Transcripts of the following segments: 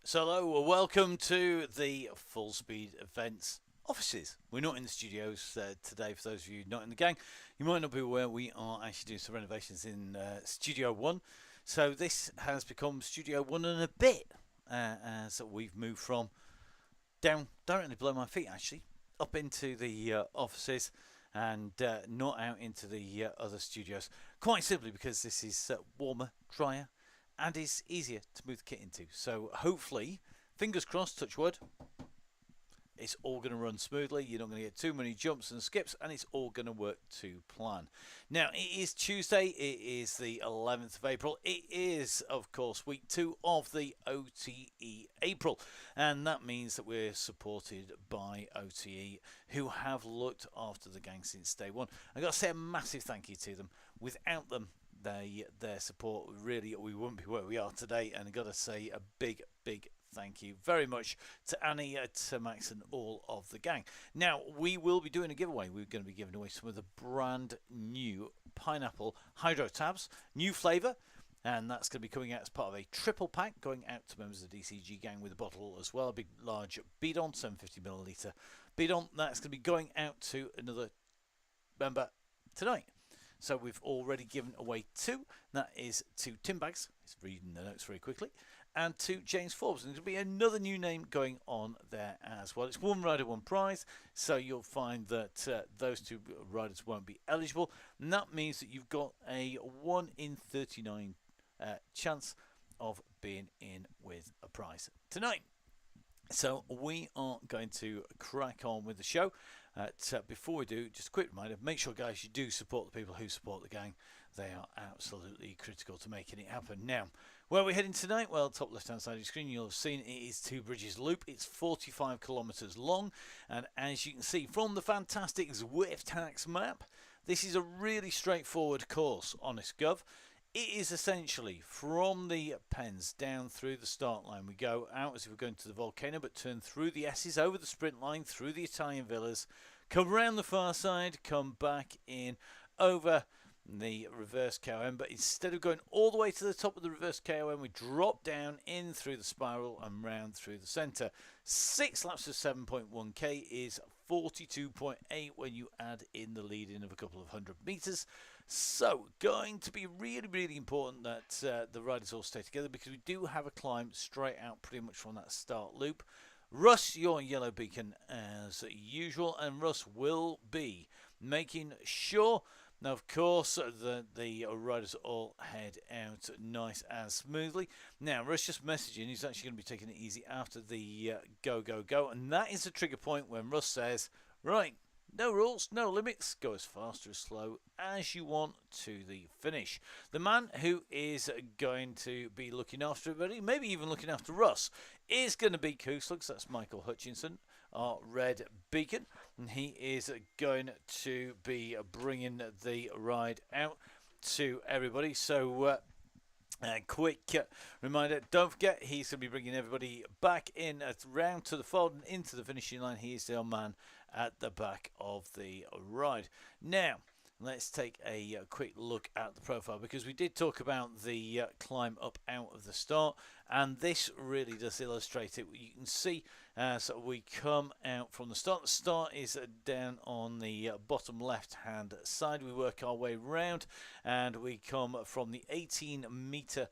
So hello, welcome to the Full Speed Events offices. We're not in the studios today. For those of you not in the gang, you might not be aware we are actually doing some renovations in Studio 1. So this has become Studio 1 and a bit, as we've moved from down directly below my feet actually, up into the offices and not out into the other studios. Quite simply because this is warmer, drier, and is easier to move the kit into. So hopefully, fingers crossed, touch wood, it's all going to run smoothly. You're not going to get too many jumps and skips, and it's all going to work to plan. Now, it is Tuesday. It is the 11th of April. It is, of course, week 2 of the OTE April, and that means that we're supported by OTE, who have looked after the gang since day one. I've got to say a massive thank you to them. Without them, their support, really, we wouldn't be where we are today. And I've got to say a big thank you very much to Annie, to Max, and all of the gang. Now, we will be doing a giveaway. We're going to be giving away some of the brand new pineapple hydro tabs, new flavour, and that's going to be coming out as part of a triple pack going out to members of the DCG gang with a bottle as well, a big large bidon, 750ml bidon. That's going to be going out to another member tonight. So we've already given away 2. That is to Tim Bags, he's reading the notes very quickly, and to James Forbes. And there'll be another new name going on there as well. It's one rider, one prize, so you'll find that those 2 riders won't be eligible. And that means that you've got a 1 in 39 chance of being in with a prize tonight. So we are going to crack on with the show. Before we do, just a quick reminder, make sure, guys, you do support the people who support the gang. They are absolutely critical to making it happen. Now, where are we heading tonight? Well, top left-hand side of your screen, you'll have seen it is Two Bridges Loop. It's 45 kilometres long, and as you can see from the fantastic Zwift Hacks map, this is a really straightforward course, honest gov. It is essentially from the Pens down through the start line. We go out as if we're going to the volcano, but turn through the S's, over the sprint line, through the Italian villas, come around the far side, come back in, over the reverse KOM. But instead of going all the way to the top of the reverse KOM, we drop down in through the spiral and round through the centre. 6 laps of 7.1k is 42.8 when you add in the lead in of a couple of 100 metres. So, going to be really important that the riders all stay together, because we do have a climb straight out pretty much from that start loop. Russ, your yellow beacon as usual, and Russ will be making sure, now of course, that the riders all head out nice and smoothly. Now, Russ just messaging, he's actually going to be taking it easy after the go, and that is a trigger point when Russ says, right, no rules, no limits, go as fast or as slow as you want to the finish. The man who is going to be looking after everybody, maybe even looking after Russ, is going to be Kooslux. That's Michael Hutchinson, our red beacon. And he is going to be bringing the ride out to everybody. So, quick reminder, don't forget, he's going to be bringing everybody back in round to the fold and into the finishing line. He is the old man at the back of the ride. Now, let's take a quick look at the profile, because we did talk about the climb up out of the start, and this really does illustrate it. You can see, so we come out from the start. The start is down on the bottom left hand side. We work our way round, and we come from the 18 metre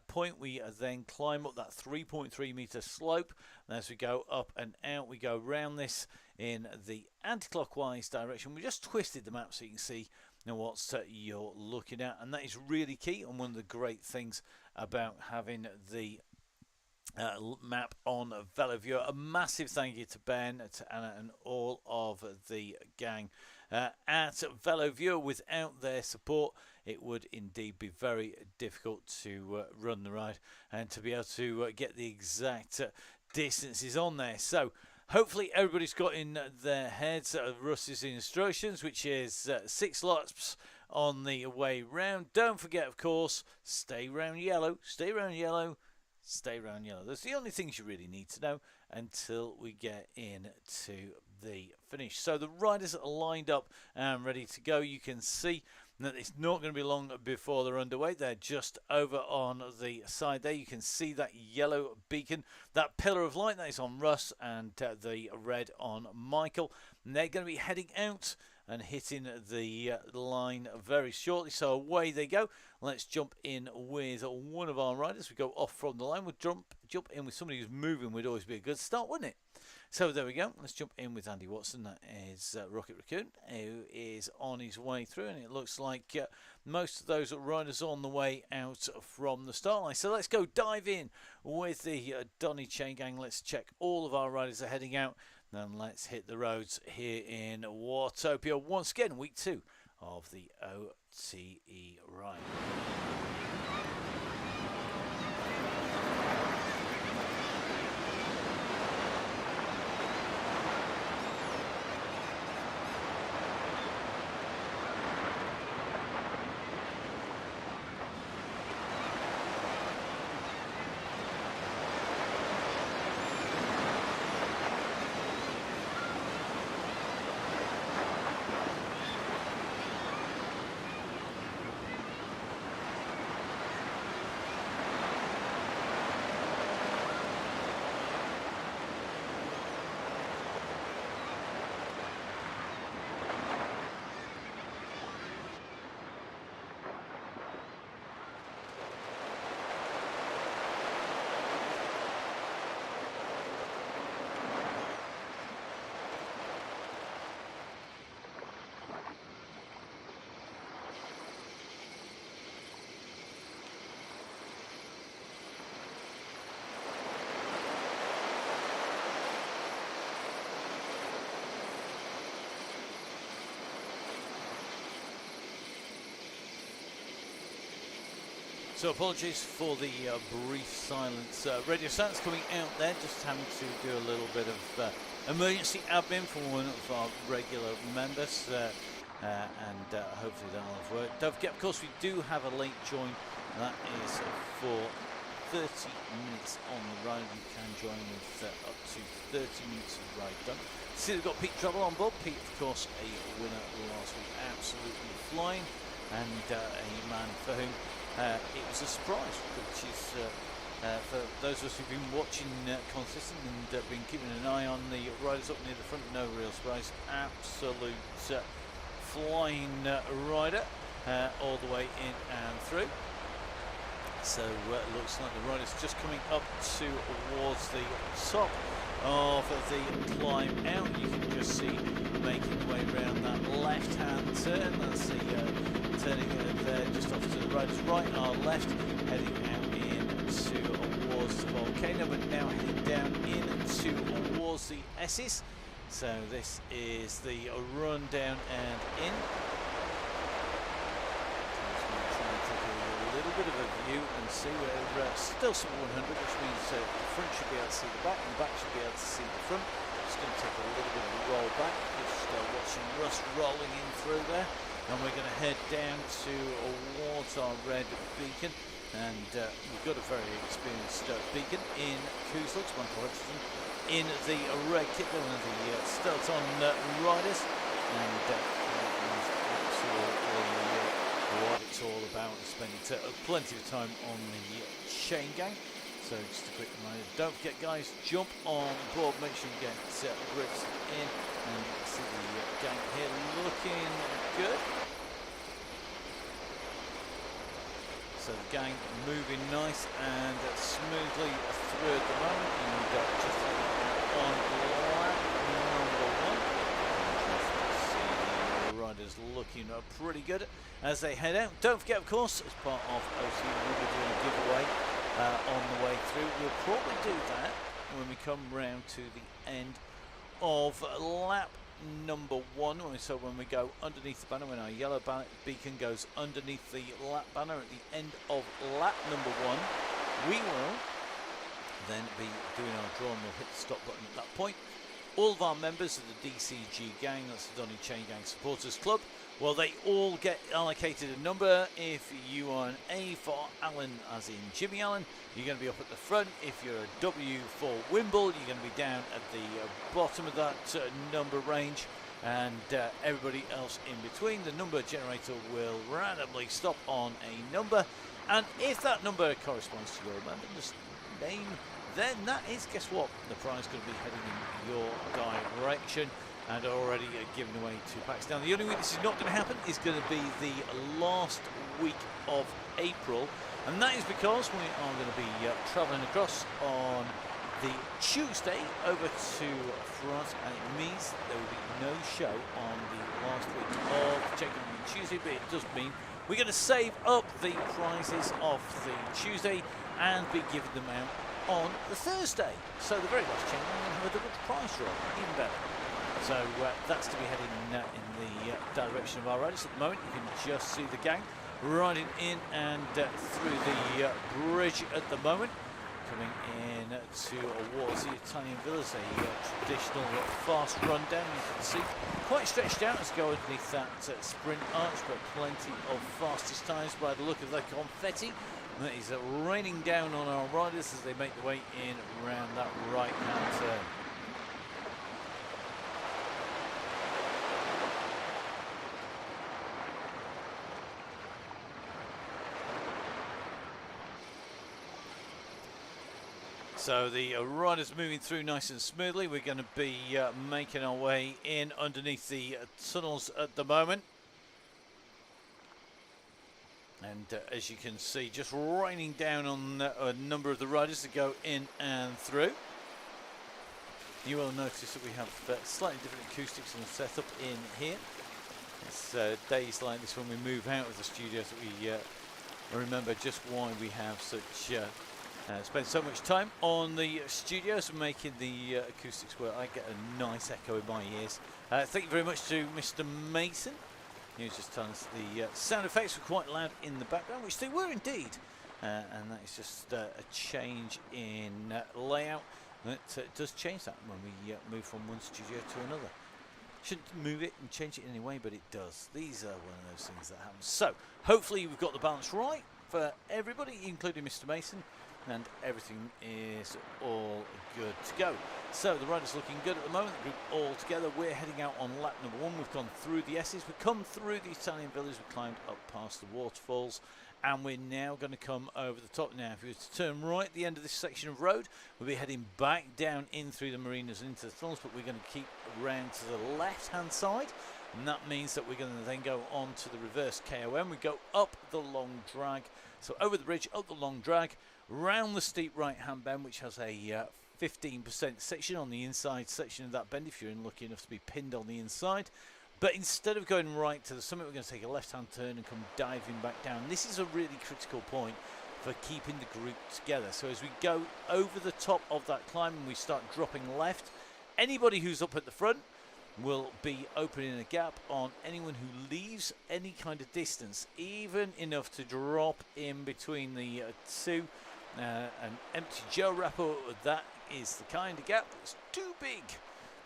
point. We then climb up that 3.3 metre slope, and as we go up and out, we go round this in the anti-clockwise direction. We just twisted the map so you can see what you're looking at, and that is really key, and one of the great things about having the map on VeloViewer. A massive thank you to Ben, to Anna, and all of the gang at VeloViewer. Without their support, it would indeed be very difficult to run the ride and to be able to get the exact distances on there. So hopefully everybody's got in their heads Russ's instructions, which is 6 laps on the way round. Don't forget, of course, stay round yellow, stay round yellow, stay round yellow. That's the only things you really need to know until we get into the finish. So the riders are lined up and ready to go. You can see And it's not going to be long before they're underway. They're just over on the side there. You can see that yellow beacon, that pillar of light that is on Russ, and the red on Michael. And they're going to be heading out and hitting the line very shortly. So away they go. Let's jump in with one of our riders. We go off from the line. We'll jump in with somebody who's moving. Would always be a good start, wouldn't it? So there we go. Let's jump in with Andy Watson. That is Rocket Raccoon, who is on his way through, and it looks like most of those riders are on the way out from the start line. So let's go dive in with the Donny Chaingang. Let's check all of our riders are heading out. Then let's hit the roads here in Watopia once again, week 2 of the OTE ride. So apologies for the brief silence. Radio silence coming out there, just having to do a little bit of emergency admin for one of our regular members, and hopefully that'll have worked. Don't forget, of course, we do have a late join. That is for 30 minutes on the ride. You can join with up to 30 minutes of ride done. See, we've got Pete Trouble on board. Pete, of course, a winner last week, absolutely flying, and a man for whom it was a surprise, which is for those of us who've been watching consistent and been keeping an eye on the riders up near the front, no real surprise. Absolute flying rider all the way in and through. So it looks like the rider's just coming up towards the top of the climb out. You can just see making the way around that left-hand turn. That's the turning there just off to the rider's right, our left, heading out in towards the volcano, but now heading down in towards the S's. So this is the run down and in. A little bit of a view and see we're still some 100, which means the front should be able to see the back and the back should be able to see the front. Just going to take a little bit of a roll back, just watching Russ rolling in through there, and we're going to head down towards our red beacon, and we've got a very experienced beacon in Kuzlux, Michael Hutchinson, in the red kit, one of the Stelton riders, and what it's all about, and spending plenty of time on the Chaingang. So just a quick reminder, don't forget guys, jump on board, make sure you get grips in, and you can see the gang here looking good. So the gang moving nice and smoothly through at the moment, and just on lap number 1. Riders looking pretty good as they head out. Don't forget, of course, as part of OC, we'll be doing a giveaway on the way through. We'll probably do that when we come round to the end of lap number 1. So when we go underneath the banner, when our yellow beacon goes underneath the lap banner at the end of lap number 1, we will then be doing our draw, and we'll hit the stop button at that point. All of our members of the DCG gang, that's the Donny Chaingang Supporters Club, well, they all get allocated a number. If you are an A for Allen, as in Jimmy Allen, you're going to be up at the front. If you're a W for Wimble, you're going to be down at the bottom of that number range. and everybody else in between. The number generator will randomly stop on a number, and if that number corresponds to your randomness name, then that is, guess what, the prize going to be heading in your direction, and already given away 2 packs. Now, the only week this is not going to happen is going to be the last week of April, and that is because we are going to be travelling across on the Tuesday over to France, and it means there will be no show on the last week of Chaingang on Tuesday, but it does mean we're going to save up the prizes of the Tuesday and be giving them out on the Thursday. So the very last Chaingang will have a double prize draw, even better. So that's to be heading in the direction of our riders. At the moment, you can just see the gang riding in and through the bridge at the moment, coming in towards the Italian villas, a traditional fast run down. You can see quite stretched out as go underneath that sprint arch, but plenty of fastest times by the look of the confetti that is raining down on our riders as they make their way in around that right hand turn. So the riders moving through nice and smoothly. We're going to be making our way in underneath the tunnels at the moment. And as you can see, just raining down on a number of the riders to go in and through. You will notice that we have slightly different acoustics and setup in here. It's days like this when we move out of the studios that we remember just why we have such... spend so much time on the studios and making the acoustics work. I get a nice echo in my ears. Thank you very much to Mr. Mason. He was just telling us the sound effects were quite loud in the background, which they were indeed. And that is just a change in layout. That does change that when we move from one studio to another. Shouldn't move it and change it in any way, but it does. These are one of those things that happen. So hopefully we've got the balance right for everybody, including Mr. Mason. And everything is all good to go. So the rider's looking good at the moment, the group all together. We're heading out on lap number 1. We've gone through the S's, we've come through the Italian villas, we've climbed up past the waterfalls, and we're now going to come over the top. Now, if we were to turn right at the end of this section of road, we'll be heading back down in through the marinas and into the tunnels, but we're going to keep around to the left-hand side, and that means that we're going to then go on to the reverse KOM. We go up the long drag, so over the bridge, up the long drag, round the steep right hand bend, which has a 15% section on the inside section of that bend if you're lucky enough to be pinned on the inside. But instead of going right to the summit, we're going to take a left hand turn and come diving back down. This is a really critical point for keeping the group together. So as we go over the top of that climb and we start dropping left, anybody who's up at the front will be opening a gap on anyone who leaves any kind of distance, even enough to drop in between the two. An empty gel wrapper, that is the kind of gap that's too big,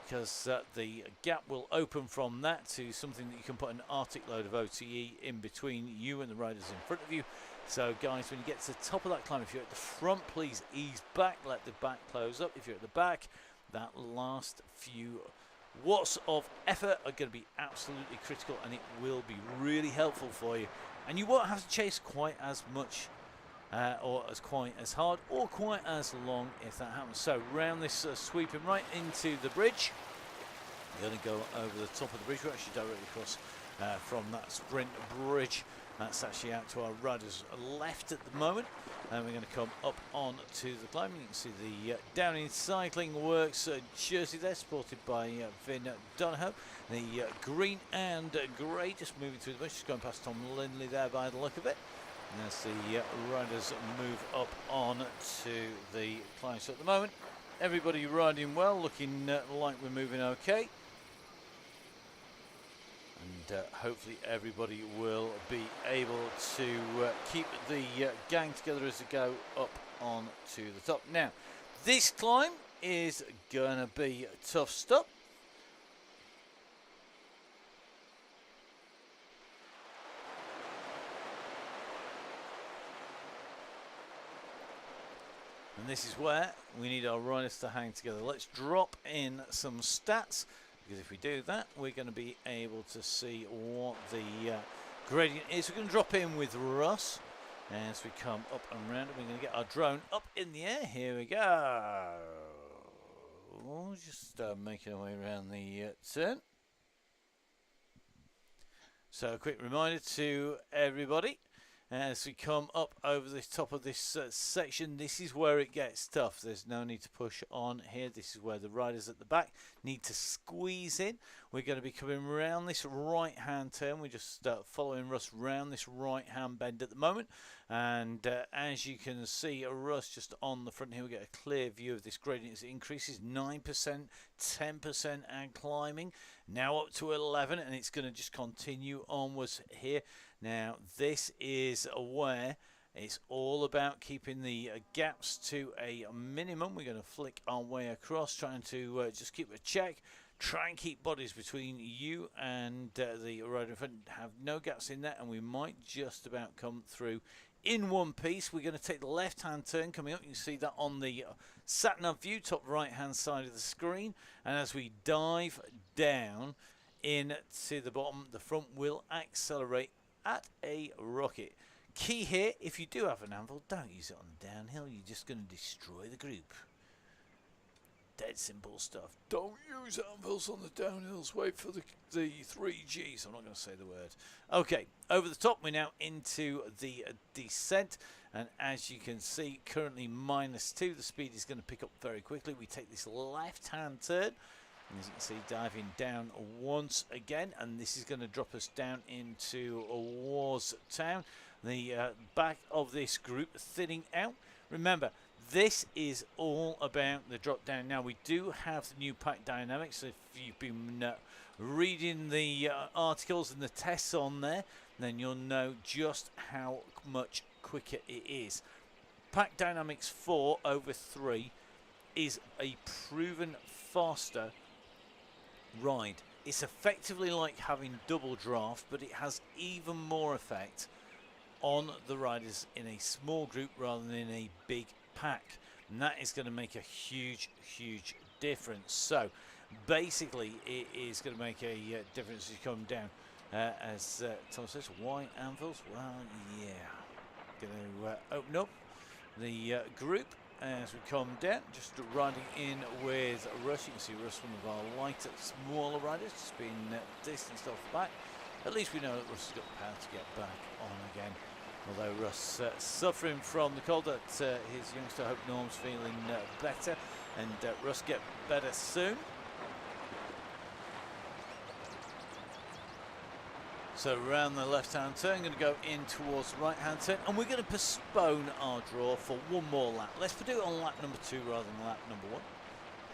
because the gap will open from that to something that you can put an Arctic load of OTE in between you and the riders in front of you. So guys, when you get to the top of that climb, if you're at the front, please ease back, let the back close up. If you're at the back, that last few watts of effort are going to be absolutely critical, and it will be really helpful for you. And you won't have to chase quite as much or as quite as hard or quite as long if that happens. So round this sweeping right into the bridge, we're going to go over the top of the bridge. We're actually directly across from that sprint bridge. That's actually out to our riders left at the moment, and we're going to come up on to the climb. You can see the Donny Cycling Works jersey there, supported by Vin Donny. The green and grey just moving through the bush, just going past Tom Lindley there by the look of it. And as the riders move up on to the climb. So at the moment, everybody riding well, looking like we're moving okay. And hopefully everybody will be able to keep the gang together as they go up on to the top. Now, this climb is going to be tough stuff. And this is where we need our riders to hang together. Let's drop in some stats, because if we do that, we're going to be able to see what the gradient is. We're going to drop in with Russ as we come up and round. We're going to get our drone up in the air. Here we go. Just making our way around the turn. So a quick reminder to everybody, as we come up over the top of this section, this is where it gets tough. There's no need to push on here. This is where the riders at the back need to squeeze in. We're going to be coming around this right hand turn. We're just following Russ round this right hand bend at the moment, and as you can see, Russ just on the front here, we get a clear view of this gradient as it increases 9%, 10% and climbing, now up to 11, and it's going to just continue onwards here. Now this is where it's all about keeping the gaps to a minimum. We're going to flick our way across, trying to just keep a check, try and keep bodies between you and the rider in front, have no gaps in there, and we might just about come through in one piece. We're going to take the left hand turn coming up. You can see that on the sat-nav view, top right hand side of the screen, and as we dive down into the bottom, the front will accelerate at a rocket. Key here, if you do have an anvil, don't use it on the downhill. You're just going to destroy the group. Dead simple stuff. Don't use anvils on the downhills. Wait for the 3Gs. I'm not going to say the word. Okay, over the top, we're now into the descent. And as you can see, currently -2. The speed is going to pick up very quickly. We take this left-hand turn. And as you can see, diving down once again, and this is going to drop us down into Wars Town. The back of this group thinning out. Remember, this is all about the drop down. Now, we do have the new pack dynamics. If you've been reading the articles and the tests on there, then you'll know just how much quicker it is. Pack dynamics 4 over 3 is a proven faster ride. It's effectively like having double draft, but it has even more effect on the riders in a small group rather than in a big pack, and that is going to make a huge difference. So basically it is going to make a difference as you come down. As Tom says, why anvils? Well, yeah, going to open up the group as we come down, just riding in with Russ. You can see Russ, one of our lighter, smaller riders, just being distanced off the back. At least we know that Russ has got the power to get back on again. Although Russ suffering from the cold, that his youngster, I hope Norm's feeling better, and Russ get better soon. So around the left-hand turn, going to go in towards the right-hand turn, and we're going to postpone our draw for one more lap. Let's do it on lap number 2 rather than lap number 1.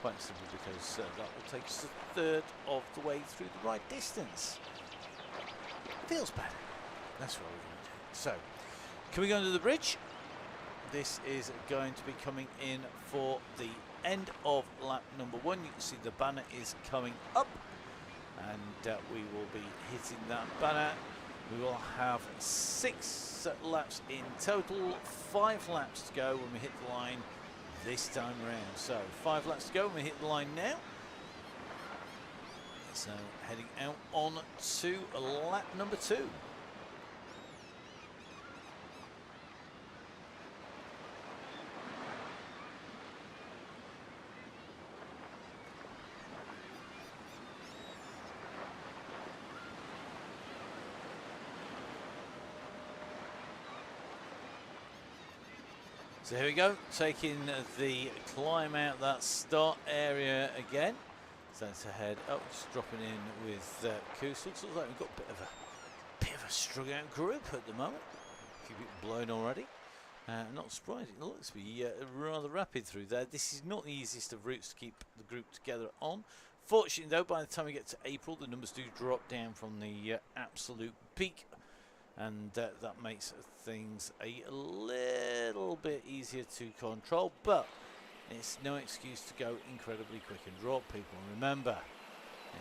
Quite simply because that will take us a third of the way through the right distance. Feels better. That's what we're going to do. So, can we go under the bridge? This is going to be coming in for the end of lap number 1. You can see the banner is coming up, and we will be hitting that banner. We will have 6 laps in total, 5 laps to go when we hit the line this time round. So 5 laps to go when we hit the line now. So heading out on to lap number 2. So here we go, taking the climb out that start area again. So to head up, just dropping in with Koos. Looks like we've got a bit of a strung out group at the moment. Keep it blown already. Not surprising. It looks to be rather rapid through there. This is not the easiest of routes to keep the group together on. Fortunately though, by the time we get to April, the numbers do drop down from the absolute peak. And that makes things a little bit easier to control, but it's no excuse to go incredibly quick and drop people. Remember,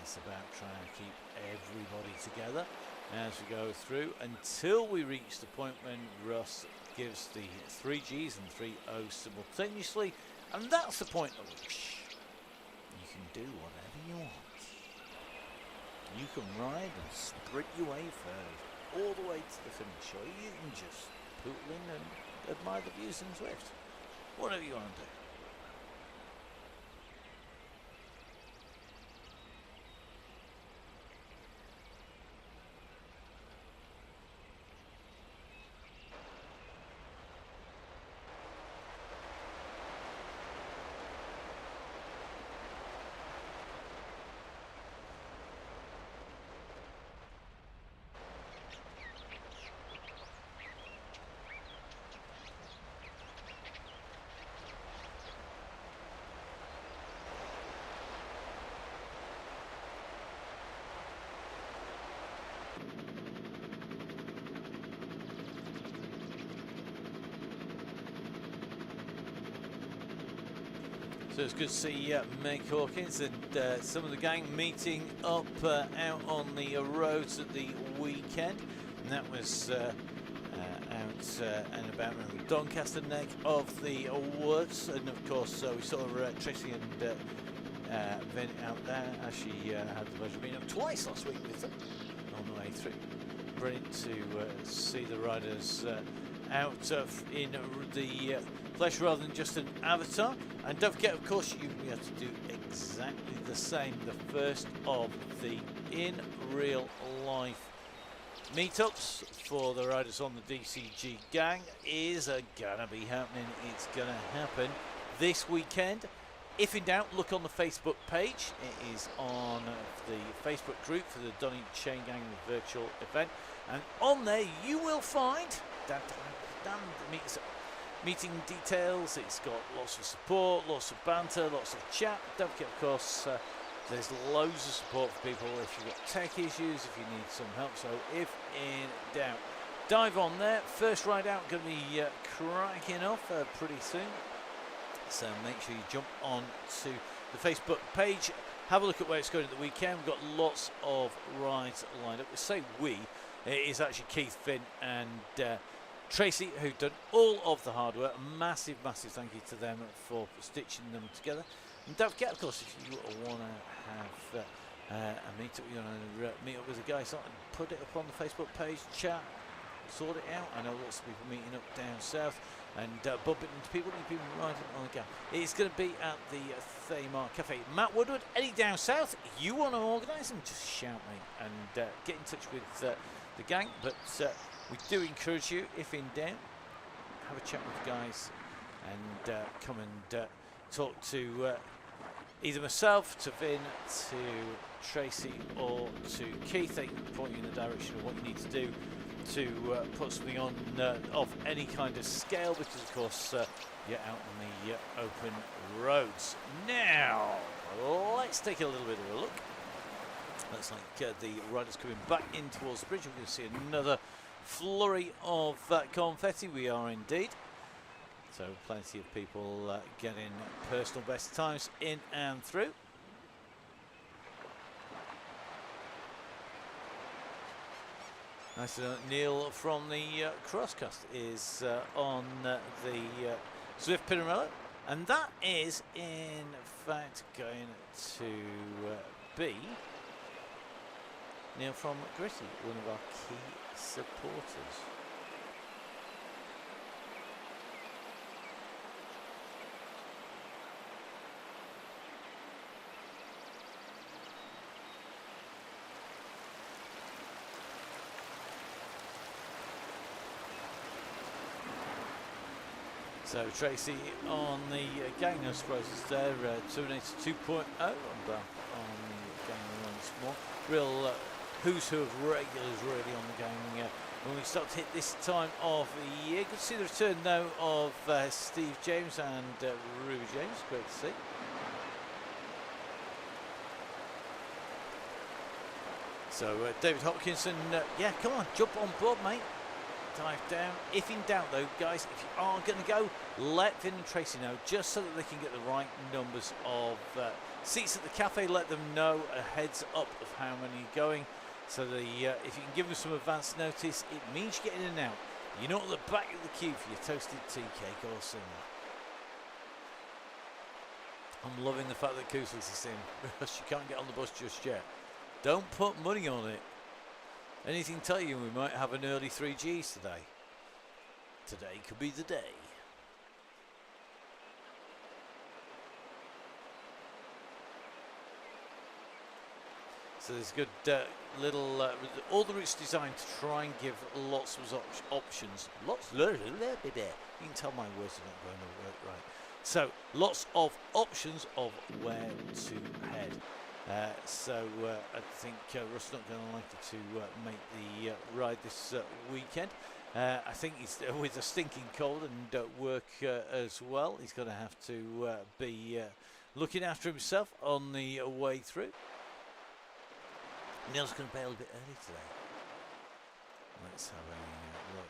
it's about trying to keep everybody together as we go through until we reach the point when Russ gives the 3Gs and 3Os simultaneously, and that's the point at which you can do whatever you want. you can ride and sprint your way first, all the way to the finish, or you can just poodle in and admire the views in Zwift. Whatever you want to do. So it's good to see Meg Hawkins and some of the gang meeting up out on the roads at the weekend. And that was out and about around the Doncaster neck of the woods. And of course, we saw Tracy and Vin out there. Actually had the pleasure of being up twice last week with them on the way through. Brilliant to see the riders out in the flesh rather than just an avatar. And don't forget, of course, you have to do exactly the same. The first of the in real life meetups for the riders on the DCG gang is gonna be happening. It's gonna happen this weekend. If in doubt, look on the Facebook page. It is on the Facebook group for the Donny Chaingang virtual event, and on there you will find meeting details. It's got lots of support, lots of banter, lots of chat. Don't forget, of course, there's loads of support for people if you've got tech issues, if you need some help. So if in doubt, dive on there. First ride out going to be cracking off pretty soon. So make sure you jump on to the Facebook page. Have a look at where it's going at the weekend. We've got lots of rides lined up. We say we, it is actually Keith, Finn and Tracy who've done all of the hard work. A massive, massive thank you to them for stitching them together. And don't forget, of course, if you want to have a meet-up, you want to meet up with the guys, put it up on the Facebook page, chat, sort it out. I know lots of people meeting up down south and bumping into people who've been riding on the gang. It's going to be at the Thamar Cafe. Matt Woodward, any down south, you want to organise them, just shout me and get in touch with the gang. But we do encourage you, if in doubt, have a chat with the guys and come and talk to either myself, to Vin, to Tracy or to Keith. They can point you in the direction of what you need to do to put something on of any kind of scale, because of course you're out on the open roads. Now let's take a little bit of a look. Looks like the riders coming back in towards the bridge. We're going to see another flurry of confetti. We are indeed. So plenty of people getting personal best times in and through. Nice to know Neil from the Crosscast is on the Zwift Pinarello, and that is in fact going to be Neil from Gritty, one of our key supporters. So Tracy on the gang, no surprises there. Terminator 2.0 on the gang once more. Real who's who of regulars really on the gang when we start to hit this time of the year. Good to see the return though of Steve James and Ruby James. Great to see. So David Hopkinson, yeah, come on, jump on board, mate. Dive down. If in doubt though, guys, if you are going to go, let Vin and Tracy know, just so that they can get the right numbers of seats at the cafe. Let them know a heads up of how many are going, so if you can give them some advance notice, it means you get in and out. You're not at the back of the queue for your toasted tea cake or similar. I'm loving the fact that Kooslis is in, because you can't get on the bus just yet. Don't put money on it. Anything tell you we might have an early 3Gs today? Today could be the day. So there's a good little, all the routes designed to try and give lots of options. You can tell my words are not going to work right. So lots of options of where to head. I think Russ not going to like it to make the ride this weekend. I think he's with a stinking cold and work as well. He's going to have to be looking after himself on the way through. Neil's going to bail a bit early today. Let's have a look.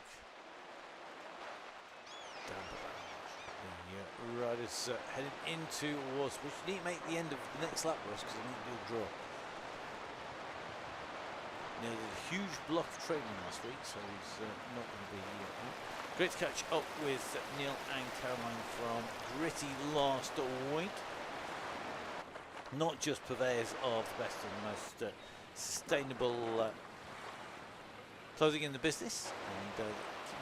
The riders heading into towards which need to make the end of the next lap, Russ, because they need to do a draw. Neil did a huge block of training last week, so he's not going to be great to catch up with Neil and Caroline from gritty last week. Not just purveyors of the best and the most sustainable clothing in the business and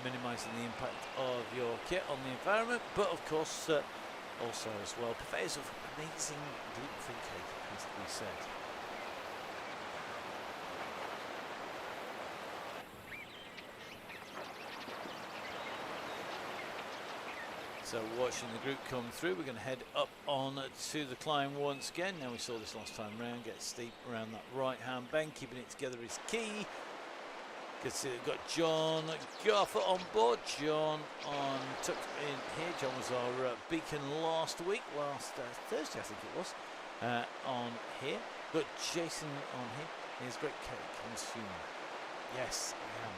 minimising the impact of your kit on the environment, but of course also as well purveyors of amazing gluten-free cake, has to be said. So watching the group come through, we're going to head up on to the climb once again. Now we saw this last time round, get steep around that right hand bend, keeping it together is key. Good to see we've got John Garfer on board. John on tucked in here. John was our beacon last Thursday I think it was, on here. Got Jason on here. Here's great cake consumer. Yes, I am.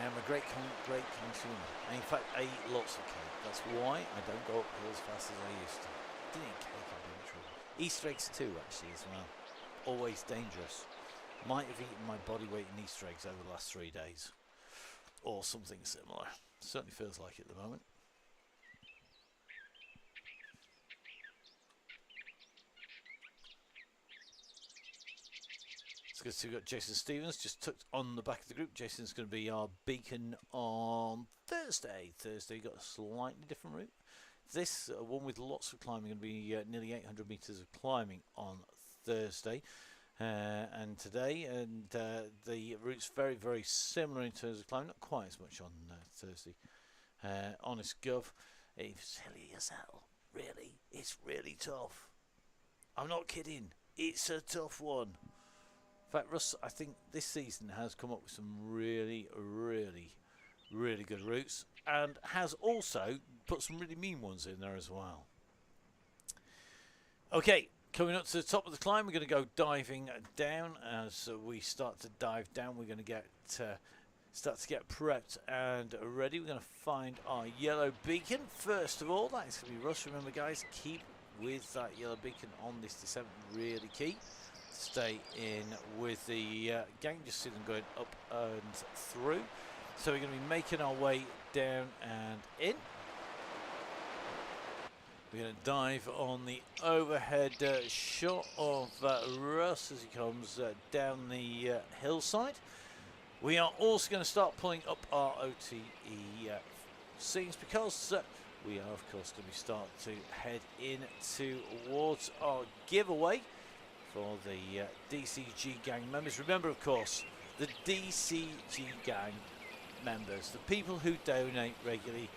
I am a great consumer. And in fact, I eat lots of cake. That's why I don't go uphill as fast as I used to. Didn't eat cake, I've been in trouble. Easter eggs too, actually, as well. Always dangerous. Might have eaten my body weight in Easter eggs over the last 3 days. Or something similar. Certainly feels like it at the moment. So we've got Jason Stevens just tucked on the back of the group. Jason's going to be our beacon on Thursday. Thursday got a slightly different route. This one with lots of climbing, going to be nearly 800 metres of climbing on Thursday and today. And the route's very, very similar in terms of climbing. Not quite as much on Thursday. Honest Gov, it's silly as hell. Really, it's really tough. I'm not kidding. It's a tough one. In fact, Russ, I think this season has come up with some really, really, really good routes and has also put some really mean ones in there as well. Okay, coming up to the top of the climb, we're going to go diving down. As we start to dive down, we're going to start to get prepped and ready. We're going to find our yellow beacon. First of all, that is going to be Russ. Remember, guys, keep with that yellow beacon on this descent. Really key. Stay in with the gang, just see them going up and through. So we're going to be making our way down and in. We're going to dive on the overhead shot of Russ as he comes down the hillside. We are also going to start pulling up our OTE scenes because we are of course going to start to head in towards our giveaway for the DCG gang members. Remember, of course, the DCG gang members, the people who donate regularly,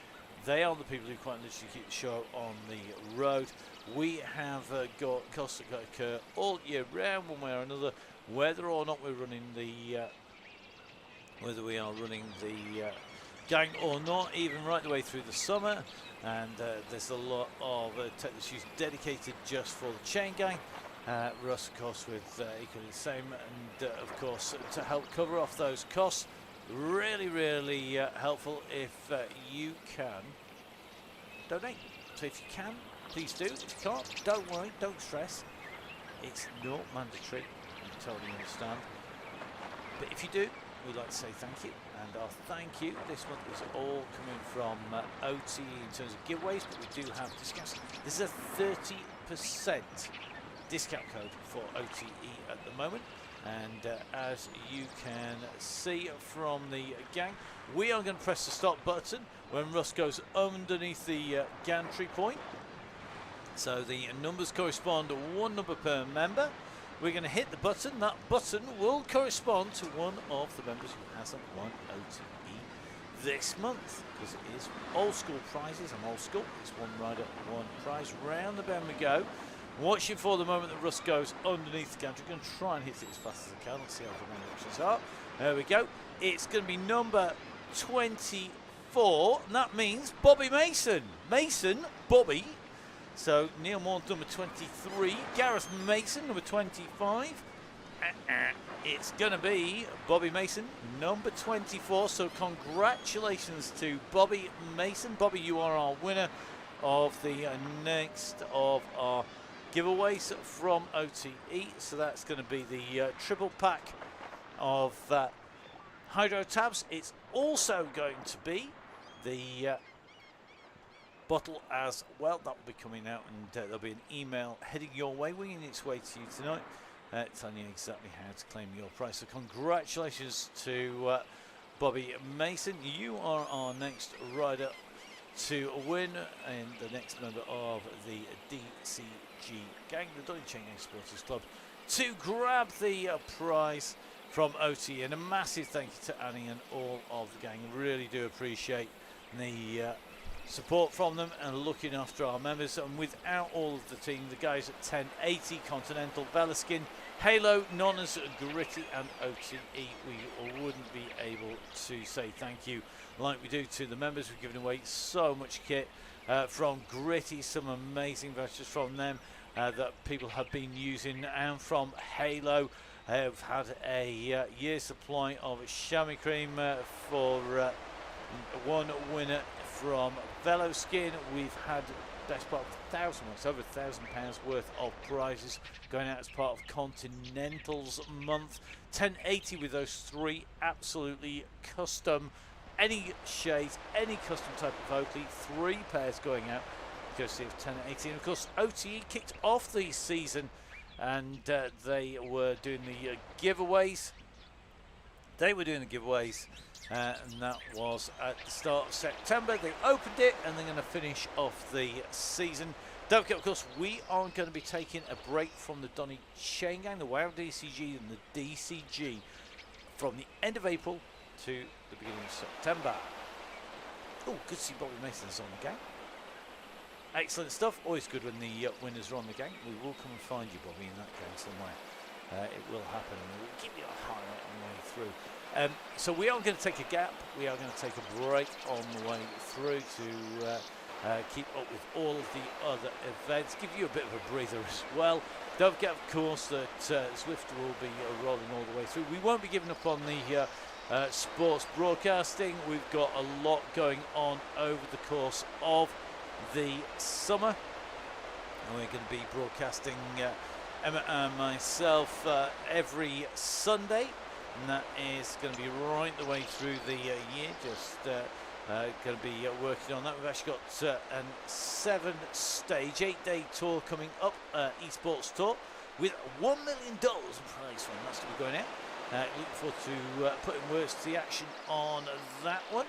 they are the people who quite literally keep the show on the road. We have got costs that occur all year round, one way or another, whether or not we're running the whether we are running the gang or not, even right the way through the summer. And there's a lot of technical issues dedicated just for the Chaingang. Russ, of course, with equally the same, and of course, to help cover off those costs, really, really helpful if you can donate. So if you can, please do. If you can't, don't worry, don't stress. It's not mandatory, I totally understand. But if you do, we'd like to say thank you. And our thank you this month is all coming from OTE in terms of giveaways, but we do have discounts. This is a 30% discount code for OTE at the moment. And as you can see from the gang, we are going to press the stop button when Russ goes underneath the gantry point. So the numbers correspond to one number per member. We're going to hit the button. That button will correspond to one of the members who hasn't won OTE this month, because it is old school prizes. I'm old school. It's one rider, one prize. Round the bend we go. Watching for the moment that Russ goes underneath the gantry. Going to try and hit it as fast as I can. Let's see how the main options are. There we go. It's going to be number 24, and that means Bobby Mason. Mason, Bobby. So Neil Moore, number 23. Gareth Mason, number 25. It's going to be Bobby Mason, number 24. So congratulations to Bobby Mason. Bobby, you are our winner of the next of our giveaways from OTE. So that's going to be the triple pack of hydro tabs. It's also going to be the bottle as well. That will be coming out, and there'll be an email heading your way, winging its way to you tonight, telling you exactly how to claim your prize. So congratulations to Bobby Mason. You are our next rider to win in the next member of the DCG gang, the Donny Chaingang Supporters Club, to grab the prize from OT. And a massive thank you to Annie and all of the gang. Really do appreciate the support from them and looking after our members. And without all of the team, the guys at 1080, Continental, Velaskin, Halo, Nonnas, Gritty and OTE, we wouldn't be able to say thank you like we do to the members. We've given away so much kit from Gritty, some amazing vouchers from them that people have been using, and from Halo have had a year's supply of chamois cream for one winner. From Veloskin, we've had best part of over £1,000 worth of prizes going out as part of Continentals month. 1080 with those three absolutely custom, any shades, any custom type of Oakley, 3 pairs going out courtesy of 1080. And of course, OTE kicked off the season, and they were doing the giveaways. And that was at the start of September. They opened it, and they're going to finish off the season. Don't forget, of course, we are going to be taking a break from the Donny Chaingang, the WoW DCG and the DCG from the end of April to the beginning of September. Oh, good to see Bobby Mason's on the gang. Excellent stuff. Always good when the winners are on the gang. We will come and find you, Bobby, in that gang somewhere. It will happen, and we'll give you a highlight on the way through. So we are going to take a gap. We are going to take a break on the way through to keep up with all of the other events, give you a bit of a breather as well. Don't forget, of course, that Zwift will be rolling all the way through. We won't be giving up on the sports broadcasting. We've got a lot going on over the course of the summer. And we're going to be broadcasting Emma and myself every Sunday. And that is going to be right the way through the year. Just going to be working on that. We've actually got a 7-stage, 8-day tour coming up, esports tour, with $1 million in prize fund. That's going to be going out. Looking forward to putting words to the action on that one.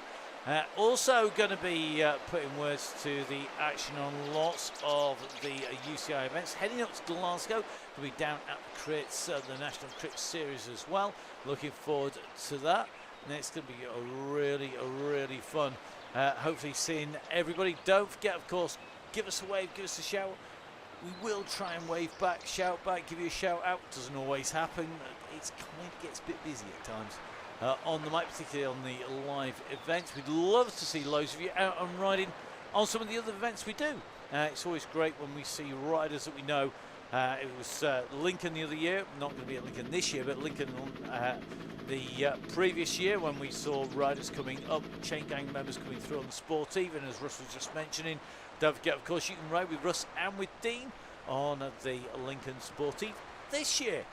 Also going to be putting words to the action on lots of the UCI events. Heading up to Glasgow, we'll be down at the Crits, the National Crits Series as well. Looking forward to that. And it's going to be really fun. Hopefully seeing everybody. Don't forget, of course, give us a wave, give us a shout. We will try and wave back, shout back, give you a shout out. Doesn't always happen. It kind of gets a bit busy at times. On the mic, particularly on the live events. We'd love to see loads of you out and riding on some of the other events we do. It's always great when we see riders that we know. It was Lincoln the other year, not going to be at Lincoln this year, but Lincoln the previous year when we saw riders coming up, Chaingang members coming through on the Sportive, and as Russ was just mentioning, don't forget, of course, you can ride with Russ and with Dean on the Lincoln Sportive this year.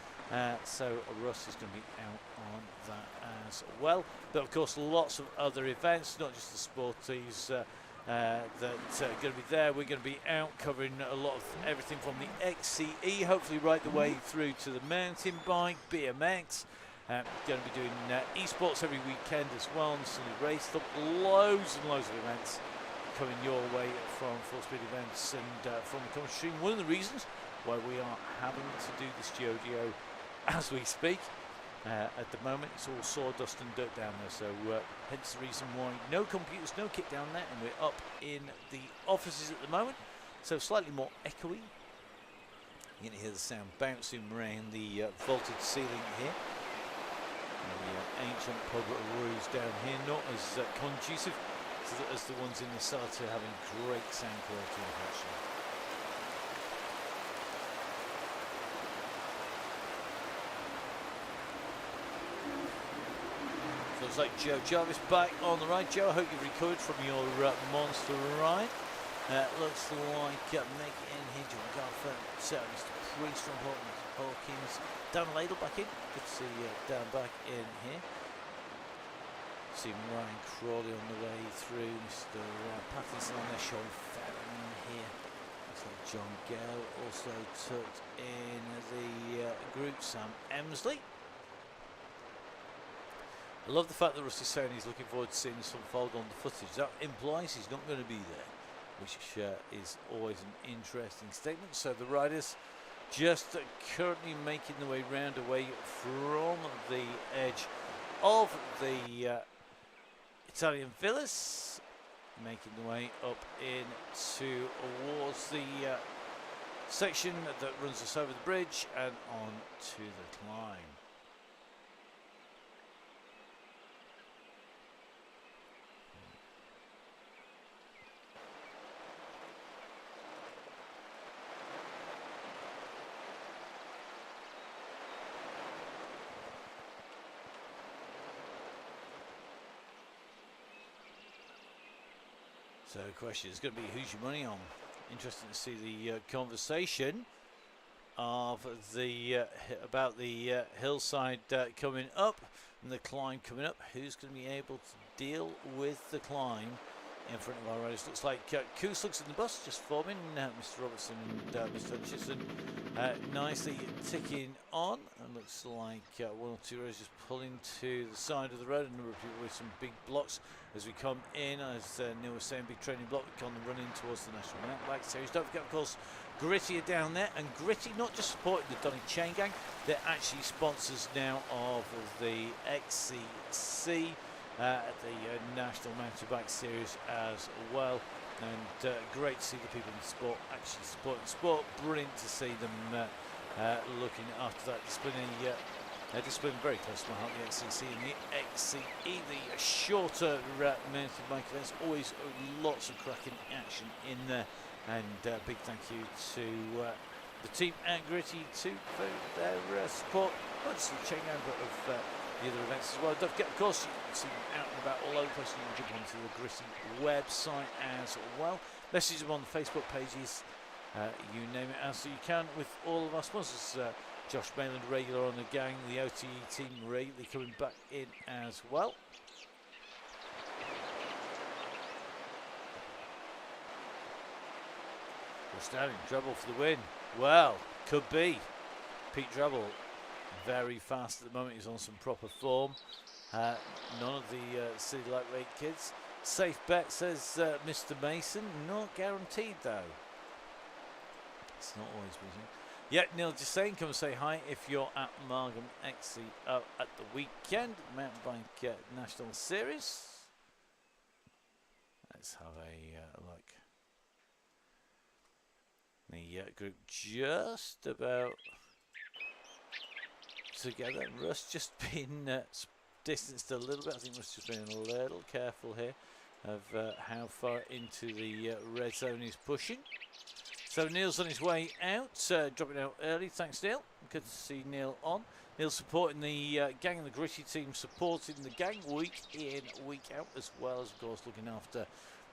So Russ is going to be out on that as well. But of course, lots of other events, not just the sporties that are going to be there. We're going to be out covering a lot of everything from the XCE, hopefully right the way through to the mountain bike, BMX. Going to be doing esports every weekend as well, and Sunday race. Loads and loads of events coming your way from Full Speed Events and from the commentary stream. One of the reasons why we are having to do this GODO as we speak. At the moment, it's all sawdust and dirt down there, so hence the reason why no computers, no kit down there, and we're up in the offices at the moment, so slightly more echoey. You're going to hear the sound bouncing around the vaulted ceiling here. The ancient pub roos down here, not as conducive as the ones in the cellar to having great sound quality, unfortunately. Looks like Joe Jarvis back on the ride. Joe, I hope you've recovered from your monster ride. Looks like make it in here, John Garfer, Mr. Priest from Hawkins. Dan Ladle back in. Good to see Dan back in here. See Ryan Crawley on the way through. Mr. Pattinson on there. Sean Ferron here. Looks like John Gale also tucked in the group. Sam Emsley. I love the fact that Rusty's saying he's looking forward to seeing this unfold on the footage. That implies he's not going to be there, which is always an interesting statement. So the riders just currently making their way round away from the edge of the Italian villas, making their way up towards the section that runs us over the bridge and on to the climb. So the question is going to be, who's your money on? Interesting to see the conversation of the about the hillside coming up and the climb coming up. Who's going to be able to deal with the climb in front of our riders? Looks like Coos looks in the bus, just forming. Mr. Robertson and Mr. Hutchison nicely ticking on. And looks like one or two riders just pulling to the side of the road. A number of people with some big blocks as we come in. As Neil was saying, big training block on the run in towards the National Mountain Bike Series. Don't forget, of course, Gritty are down there, and Gritty not just supporting the Donny Chaingang, they're actually sponsors now of the XCC at the National Mountain Bike Series as well. And great to see the people in the sport actually supporting the sport. Brilliant to see them looking after that discipline. Discipline very close to my heart, the XCC and the XCE, the shorter mountain bike events. Always lots of cracking action in there. And big thank you to the team at Gritty too for their support. Not just the Chaingang, but of the other events as well. Don't forget, of course, you can see them out and about all over the place. You can jump onto the Gritty website as well. Message them on the Facebook pages. You name it as you can with all of our sponsors. Josh Mayland, regular on the gang, the OTE team regularly coming back in as well. We're standing Drabble for the win. Well, could be. Pete Drabble, very fast at the moment. He's on some proper form. None of the City Lightweight kids. Safe bet, says Mr. Mason. Not guaranteed though. It's not always busy. Yeah, Neil, just saying, come and say hi if you're at Margam XC at the weekend. Mountain Bike National Series. Let's have a look. The group just about together. Russ just been distanced a little bit. I think Russ just been a little careful here of how far into the red zone he's pushing. So Neil's on his way out, dropping out early. Thanks, Neil. Good to see Neil on. Neil supporting the gang and the Gritty team, supporting the gang week in, week out, as well as, of course, looking after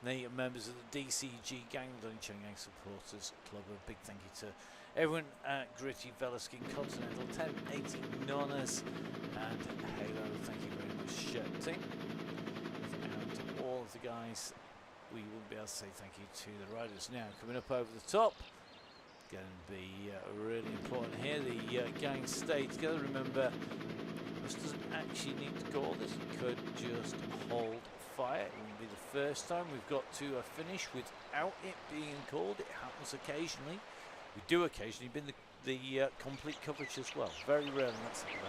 the members of the DCG gang, the Chaingang Supporters Club. A big thank you to Everyone at Gritty, Velaskin, Continental, 1080 Nonnas, and Halo. Thank you very much, team. And all of the guys, we will be able to say thank you to the riders. Now, coming up over the top, going to be really important here. The gang stay together. Remember, this doesn't actually need to call this. It could just hold fire. It won't be the first time we've got to finish without it being called. It happens occasionally. We do occasionally bin the complete coverage as well. Very rarely that's happened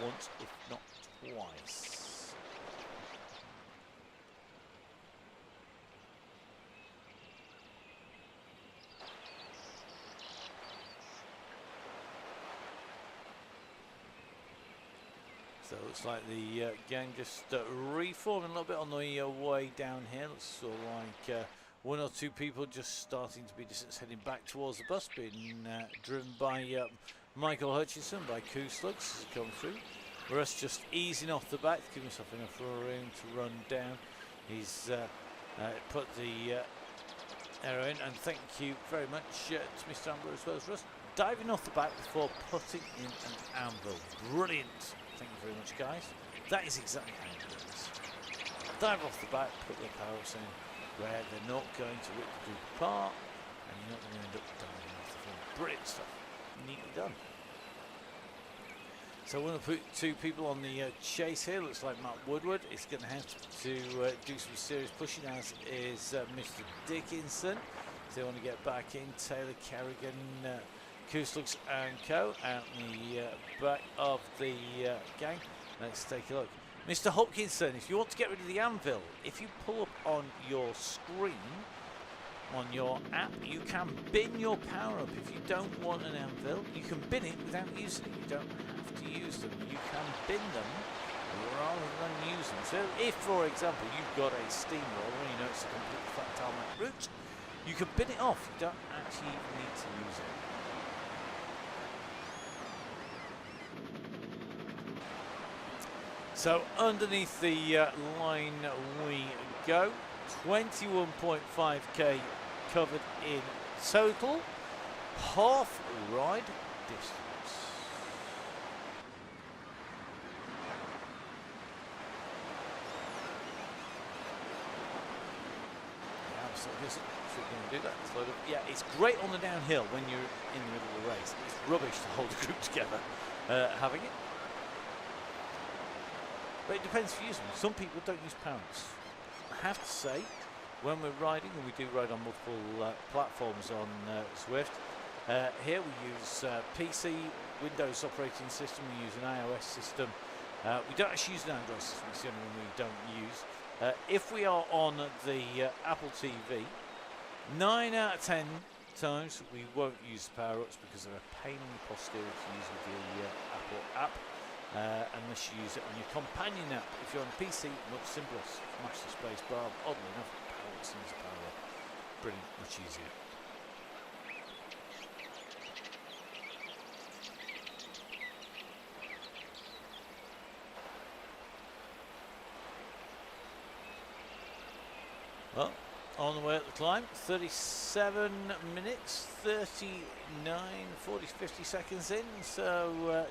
once, if not twice. So it looks like the gang just reforming a little bit on the way down here. Looks sort of like one or two people just starting to be distance heading back towards the bus, being driven by Michael Hutchinson, by Kooslugs as come through. The rest just easing off the back, giving himself enough room to run down. He's put the arrow in, and thank you very much to Mr. Ambler as well as Russ. Diving off the back before putting in an anvil. Brilliant. Thank you very much, guys. That is exactly how it works. Dive off the back, put the power in where they're not going to rip the group apart, and you're not going to end up diving off the floor. Brilliant stuff. Neatly done. So I want to put two people on the chase here. Looks like Matt Woodward is going to have to do some serious pushing, as is Mr. Dickinson. So they want to get back in. Taylor Kerrigan, Kooslugs and Co. out in the back of the gang. Let's take a look. Mr. Hopkinson, if you want to get rid of the anvil, if you pull up on your screen, on your app, you can bin your power up. If you don't want an anvil, you can bin it without using it. You don't have to use them. You can bin them rather than use them. So if, for example, you've got a steamroller and you know it's a complete flat tarmac route, you can bin it off. You don't actually even need to use it. So underneath the line we go. 21.5k covered in total. Half ride distance. Yeah, so this is going to do that. It's yeah, it's great on the downhill when you're in the middle of the race. It's rubbish to hold a group together having it. But it depends if you use them. Some people don't use pounds. I have to say, when we're riding, and we do ride on multiple platforms on Zwift, here we use PC, Windows operating system, we use an iOS system. We don't actually use an Android system, it's the only one we don't use. If we are on the Apple TV, 9 out of 10 times we won't use the power-ups because they're a pain in the posterior to use with the Apple app. Unless you use it on your companion app. If you're on a PC, much simpler. Smash the space bar. Oddly enough, power seems to power up. Brilliant, much easier. Well, on the way up the climb, 37 minutes, 39, 40, 50 seconds in. So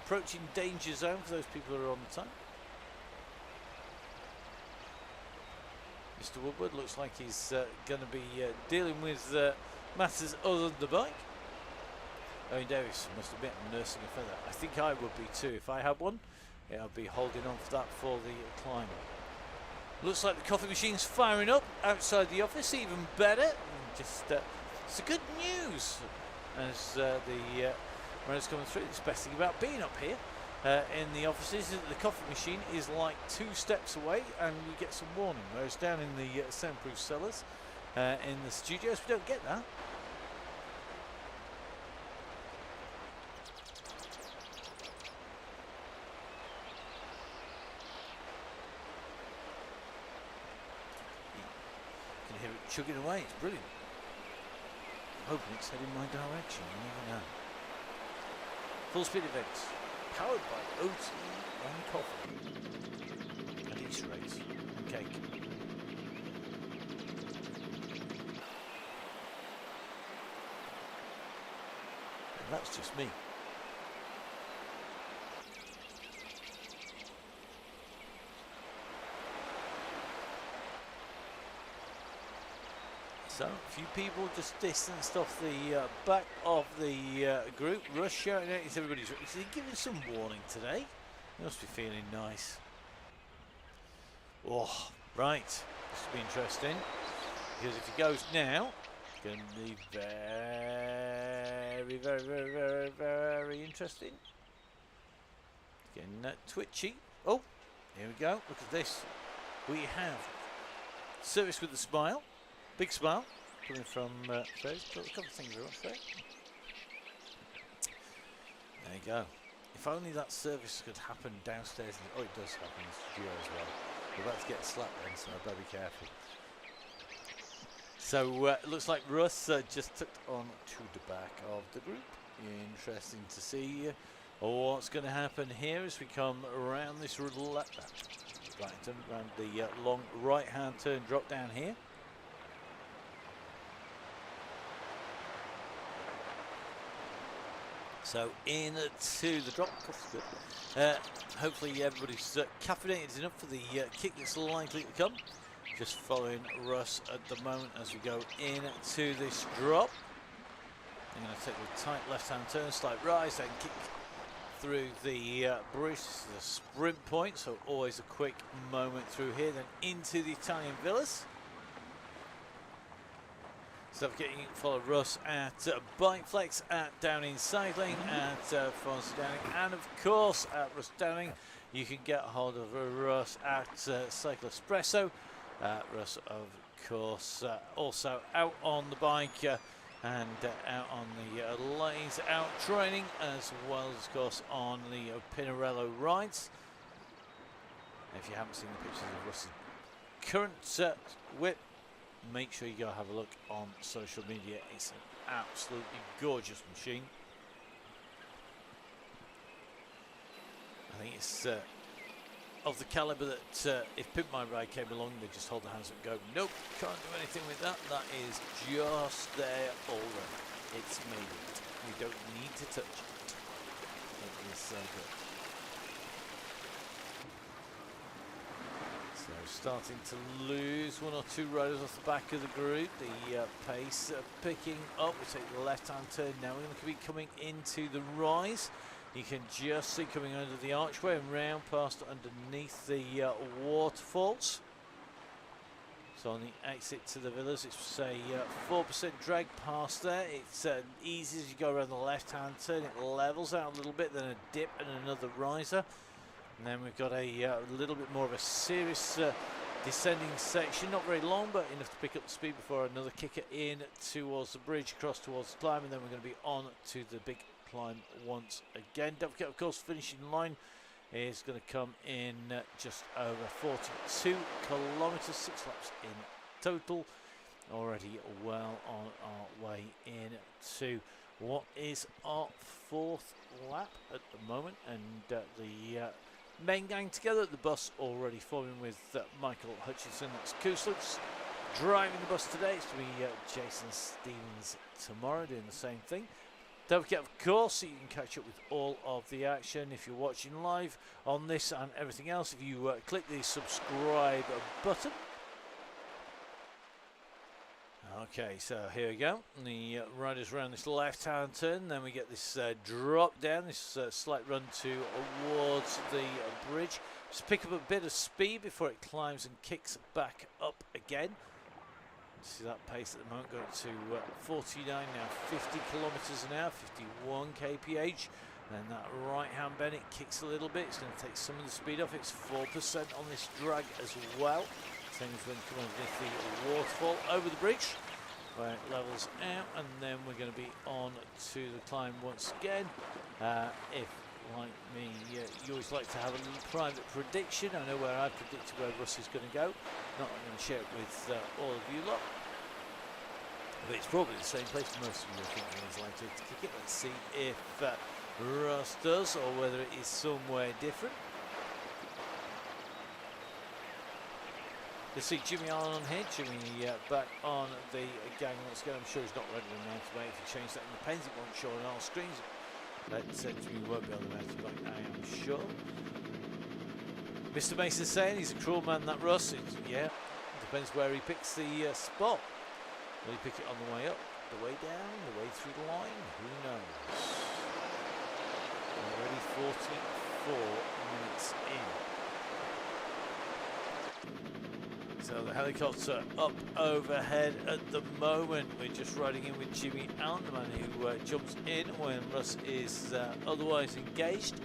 approaching danger zone for those people who are on the time. Mr. Woodward looks like he's going to be dealing with matters other than the bike. Owen Davis must admit I'm nursing a feather. I think I would be too if I had one. Yeah, I'd be holding on for that for the climb. Looks like the coffee machine's firing up outside the office, even better. Just it's a good news as the runners coming through. It's the best thing about being up here in the offices is that the coffee machine is like 2 steps away and we get some warning, whereas down in the soundproof cellars in the studios we don't get that. You can hear it chugging away, it's brilliant. I'm hoping it's heading my direction, you never know. Full speed events, powered by OT and coffee, and Easter eggs and cake. That's just me. So a few people just distanced off the back of the group. Russ shouting out, is everybody's ready? Is he giving some warning today? He must be feeling nice. Oh, right. This will be interesting. Because if he goes now, it's going to be very, very, very, very, very interesting. Getting twitchy. Oh, here we go. Look at this. We have service with the smile. Big smile coming from Fred. Got a couple of things around there. There you go. If only that service could happen downstairs. Oh, it does happen in the studio as well. We're about to get slapped then, so I better be careful. So it looks like Russ just took on to the back of the group. Interesting to see what's going to happen here as we come around this around the long right-hand turn drop down here. So into the drop. Hopefully everybody's caffeinated enough for the kick that's likely to come. Just following Russ at the moment as we go into this drop. I'm going to take the tight left-hand turn, slight rise, then kick through the bridge. This is a sprint point, so always a quick moment through here. Then into the Italian Villas. So getting follow Russ at Bike Flex, at Downing Cycling, at Fonzie Downing, and of course at Russ Downing. You can get a hold of Russ at Cycle Espresso. Russ, of course, also out on the bike and out on the lanes, out training, as well as, of course, on the Pinarello rides. If you haven't seen the pictures of Russ's current whip, make sure you go have a look on social media. It's an absolutely gorgeous machine. I think it's of the caliber that if Pimp My Ride came along, they just hold their hands up and go, nope, can't do anything with that. That is just there already. It's made it. You don't need to touch it. It is so good. So starting to lose one or two riders off the back of the group. The pace picking up. We take the left-hand turn now. We're going to be coming into the rise. You can just see coming under the archway and round past underneath the waterfalls. So on the exit to the villas, it's a 4% drag past there. It's easy as you go around the left-hand turn. It levels out a little bit, then a dip and another riser. And then we've got a little bit more of a serious descending section. Not very long, but enough to pick up the speed before another kicker in towards the bridge, across towards the climb, and then we're going to be on to the big climb once again. Don't forget, of course, finishing line is going to come in just over 42 kilometres, 6 laps in total. Already well on our way into what is our 4th lap at the moment, and the main gang together at the bus already forming with Michael Hutchinson. That's Kuslitz driving the bus today. It's going to be Jason Stevens tomorrow doing the same thing. Don't forget, of course, you can catch up with all of the action if you're watching live on this and everything else. If you click the subscribe button. Okay, so here we go. The riders around this left-hand turn. Then we get this drop down, this slight run towards the bridge. Just pick up a bit of speed before it climbs and kicks back up again. See that pace at the moment going to 49 now, 50 kilometers an hour, 51 kph. Then that right hand bend, it kicks a little bit. It's going to take some of the speed off. It's 4% on this drag as well. Same as when coming underneath the waterfall over the bridge, where it levels out, and then we're going to be on to the climb once again. If, like me, you always like to have a little private prediction. I know where I predicted where Russ is going to go. Not going to share it with all of you lot. But it's probably the same place most of you are thinking he's likely to kick it. Let's see if Russ does, or whether it is somewhere different. You see Jimmy on here. Jimmy back on the gang once again. I'm sure he's not ready to mountain bike. If you change that in the pens, it won't show on our screens. That Jimmy won't be on the mountain bike, I am sure. Mr. Mason saying he's a cruel man, that Russ. Yeah, depends where he picks the spot. Will he pick it on the way up, the way down, the way through the line? Who knows? Already 44 minutes in. So the helicopter up overhead at the moment. We're just riding in with Jimmy Allen, the man who jumps in when Russ is otherwise engaged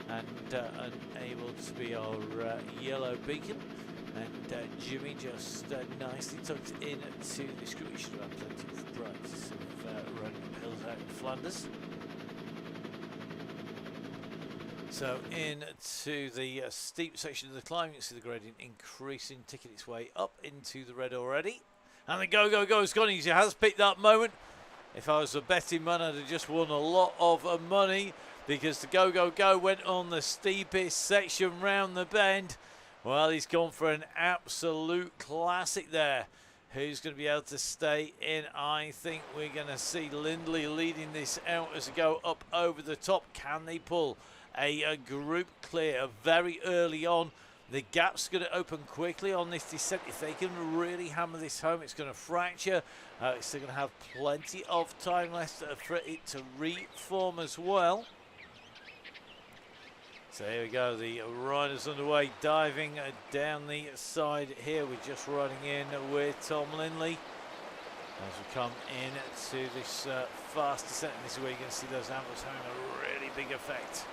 and unable to be our yellow beacon. And Jimmy just nicely tucked in to the screw. We should have had plenty of practice of running hills out in Flanders. So into the steep section of the climb, you can see the gradient increasing, ticking its way up into the red already. And the go has gone easy. Has picked that moment. If I was a betting man, I'd have just won a lot of money, because the go went on the steepest section round the bend. Well, he's gone for an absolute classic there. Who's going to be able to stay in? I think we're going to see Lindley leading this out as they go up over the top. Can they pull a group clear very early on? The gap's going to open quickly on this descent. If they can really hammer this home, it's going to fracture. It's still going to have plenty of time left for it to reform as well. So here we go, the riders underway, diving down the side here. We're just riding in with Tom Lindley as we come in to this fast descent. This is where you're going to see those ambush having a really big effect.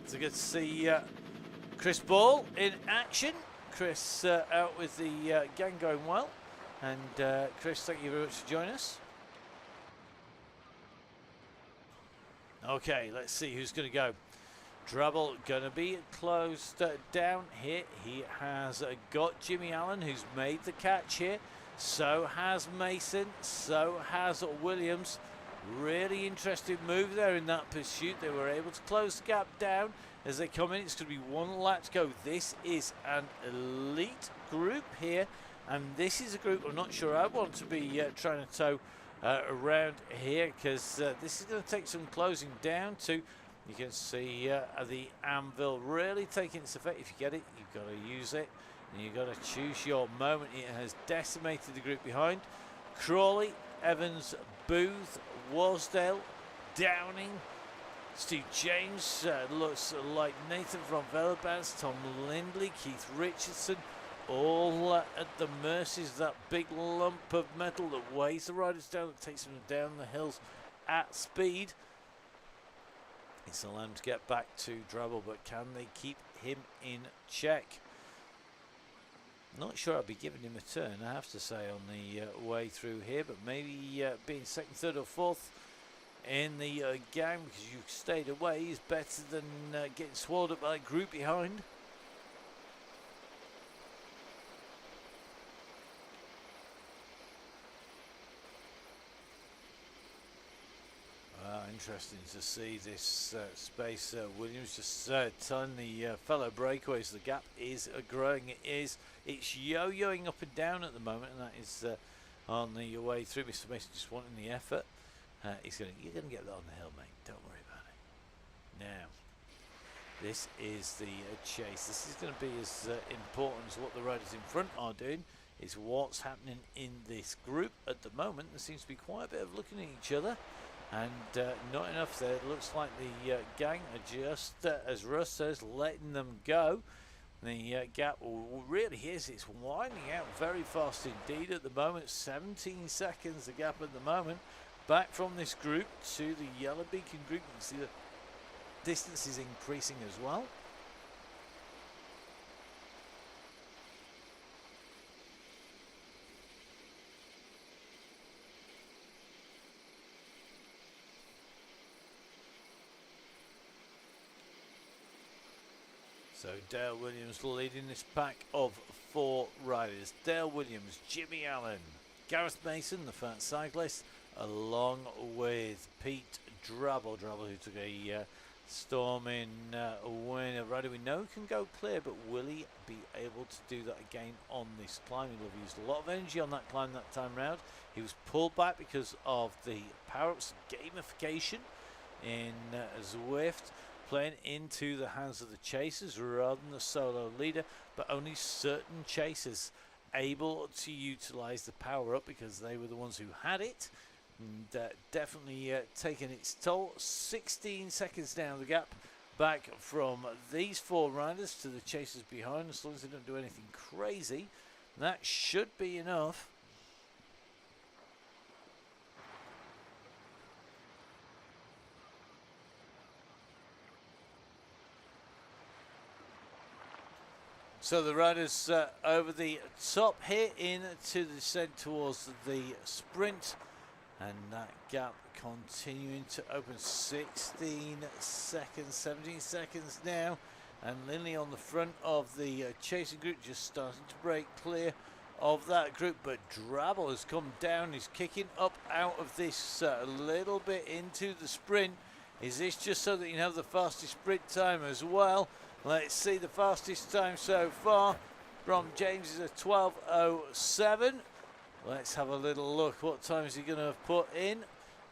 So good to see Chris Ball in action. Chris out with the gang going well. And Chris, thank you very much for joining us. Okay, let's see who's going to go. Drabble going to be closed down here. He has got Jimmy Allen, who's made the catch here. So has Mason. So has Williams. Really interesting move there in that pursuit. They were able to close the gap down as they come in. It's going to be one lap to go. This is an elite group here. And this is a group I'm not sure I want to be trying to tow around here, because this is going to take some closing down to. You can see the anvil really taking its effect. If you get it, you've got to use it, and you've got to choose your moment. It has decimated the group behind. Crawley, Evans, Booth, Wasdale, Downing, Steve James, looks like Nathan from Velobans, Tom Lindley, Keith Richardson, all at the mercies of that big lump of metal that weighs the riders down, that takes them down the hills at speed. It's allowed him to get back to Drabble, but can they keep him in check? Not sure I'll be giving him a turn, I have to say, on the way through here, but maybe being second, third or fourth in the gang because you stayed away is better than getting swallowed up by a group behind. Interesting to see this space. Williams just telling the fellow breakaways the gap is growing. It's yo-yoing up and down at the moment, and that is on the way through. Mr. Mason just wanting the effort. You're going to get that on the hill, mate. Don't worry about it. Now, this is the chase. This is going to be as important as what the riders in front are doing. Is what's happening in this group at the moment. There seems to be quite a bit of looking at each other. And not enough there. It looks like the gang are just, as Russ says, letting them go. The gap really is. It's winding out very fast indeed at the moment. 17 seconds the gap at the moment. Back from this group to the Yellow Beacon group. You can see the distance is increasing as well. So Dale Williams leading this pack of 4 riders. Dale Williams, Jimmy Allen, Gareth Mason, the fat cyclist, along with Pete Drabble, who took a storming win. A rider we know can go clear, but will he be able to do that again on this climb? He'll have used a lot of energy on that climb that time round. He was pulled back because of the power-ups gamification in Zwift, playing into the hands of the chasers rather than the solo leader, but only certain chasers able to utilize the power up because they were the ones who had it, and definitely taking its toll. 16 seconds down the gap back from these 4 riders to the chasers behind. As long as they don't do anything crazy, that should be enough. So the riders over the top here into the descent towards the sprint, and that gap continuing to open. 16 seconds, 17 seconds now, and Lindley on the front of the chasing group, just starting to break clear of that group, but Drabble has come down. He's kicking up out of this a little bit into the sprint. Is this just so that you have the fastest sprint time as well? Let's see the fastest time so far from James is a 12:07. Let's have a little look. What time is he going to have put in?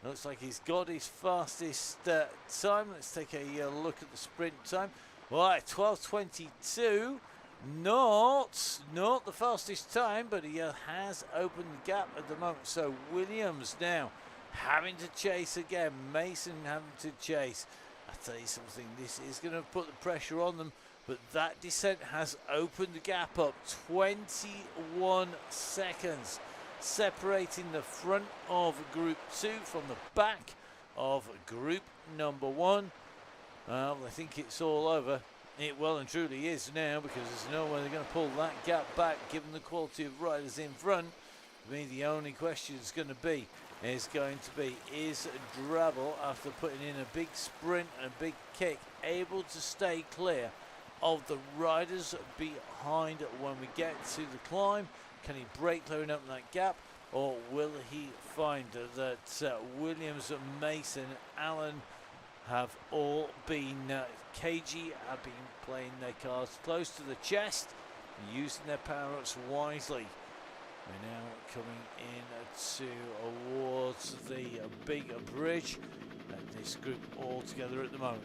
Looks like he's got his fastest time. Let's take a look at the sprint time. Right, 12:22. Not the fastest time, but he has opened the gap at the moment. So Williams now having to chase again. Mason having to chase. I tell you something, this is going to put the pressure on them, but that descent has opened the gap up. 21 seconds separating the front of group 2 from the back of group number 1. I think it's all over. It well and truly is now, because there's no way they're going to pull that gap back given the quality of riders in front. For me, the only question is going to be, is Drabble, after putting in a big sprint and a big kick, able to stay clear of the riders behind when we get to the climb? Can he break clearing up that gap, or will he find that Williams, Mason, Allen have all been cagey, have been playing their cards close to the chest, using their power-ups wisely? We're now coming in towards the big bridge, and this group all together at the moment.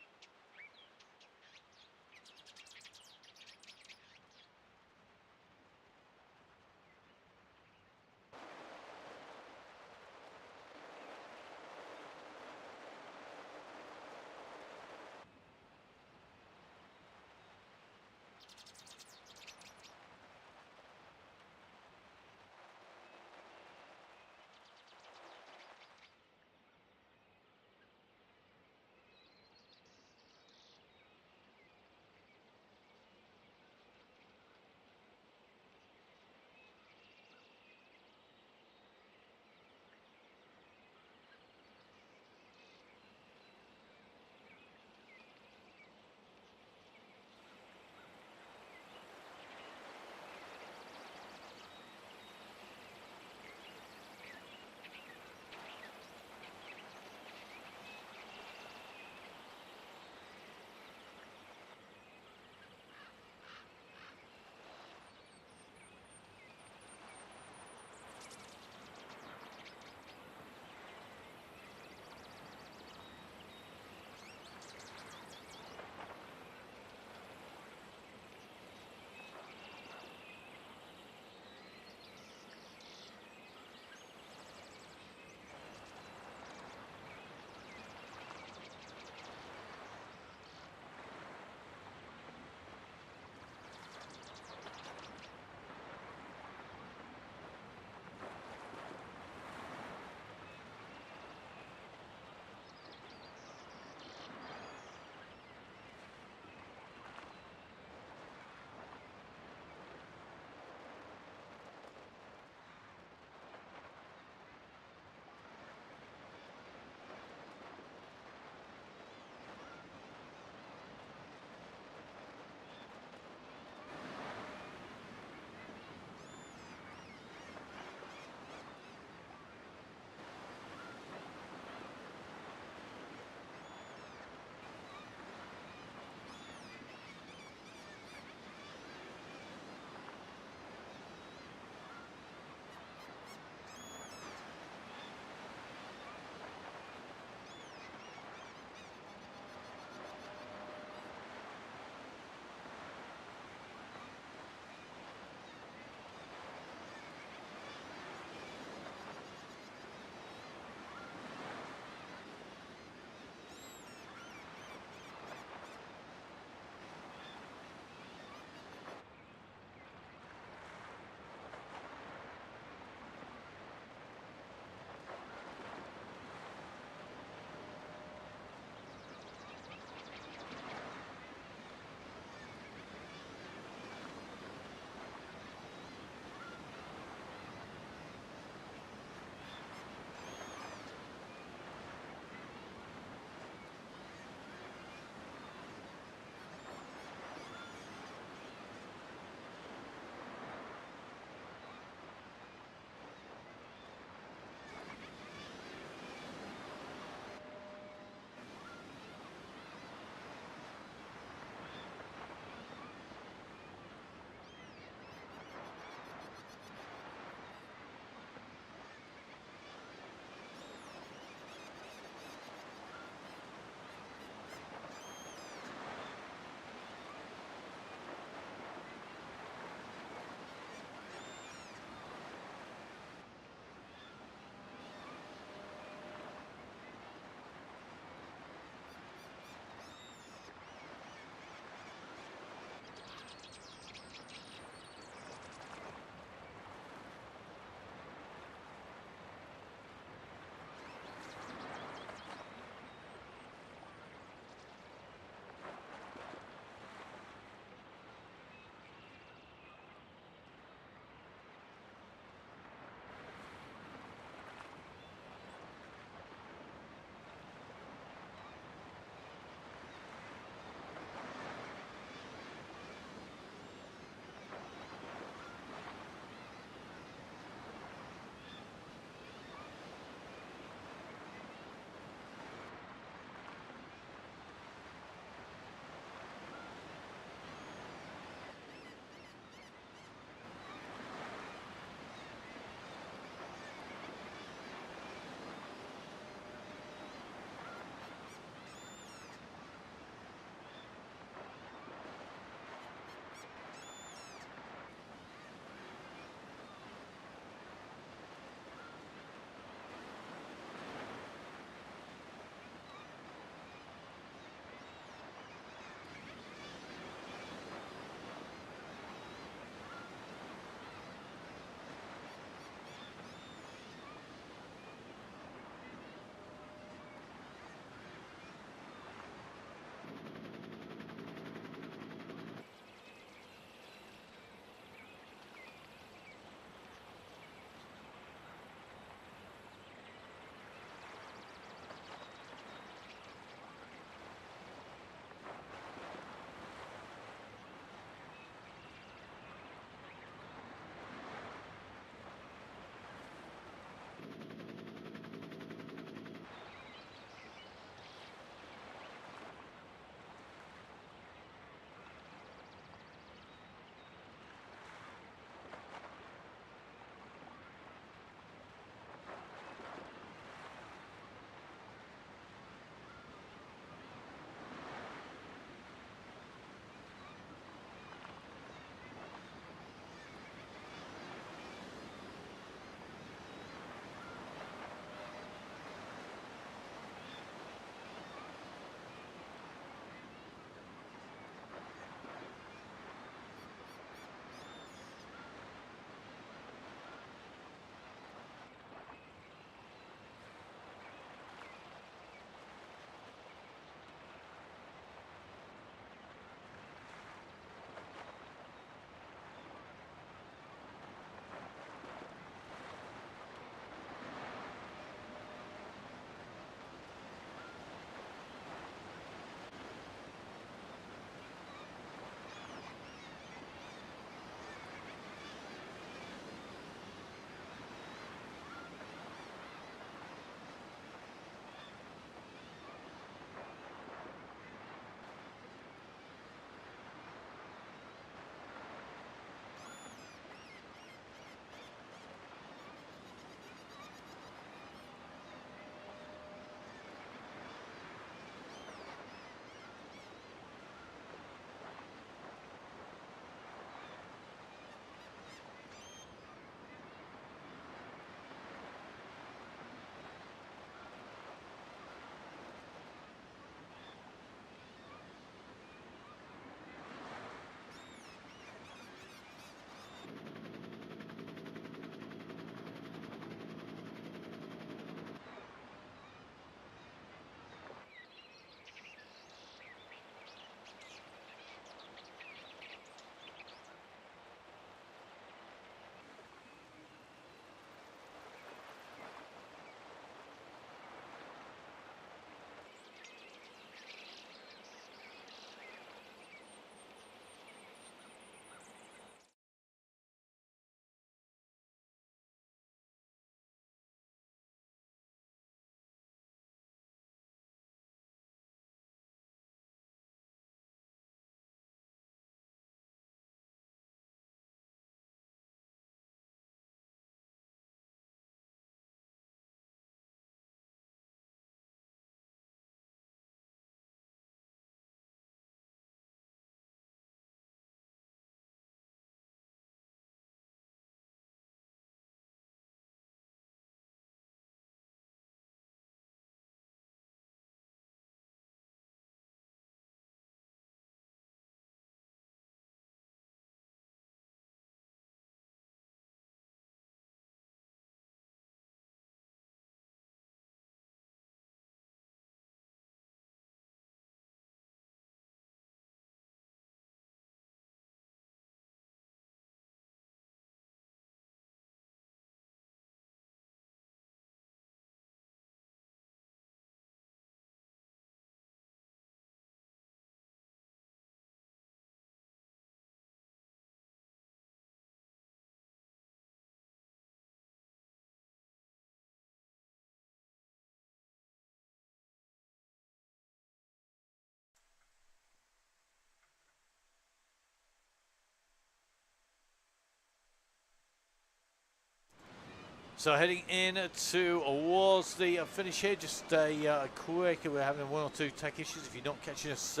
So heading in towards the finish here, just a quick, we're having one or two tech issues. If you're not catching us,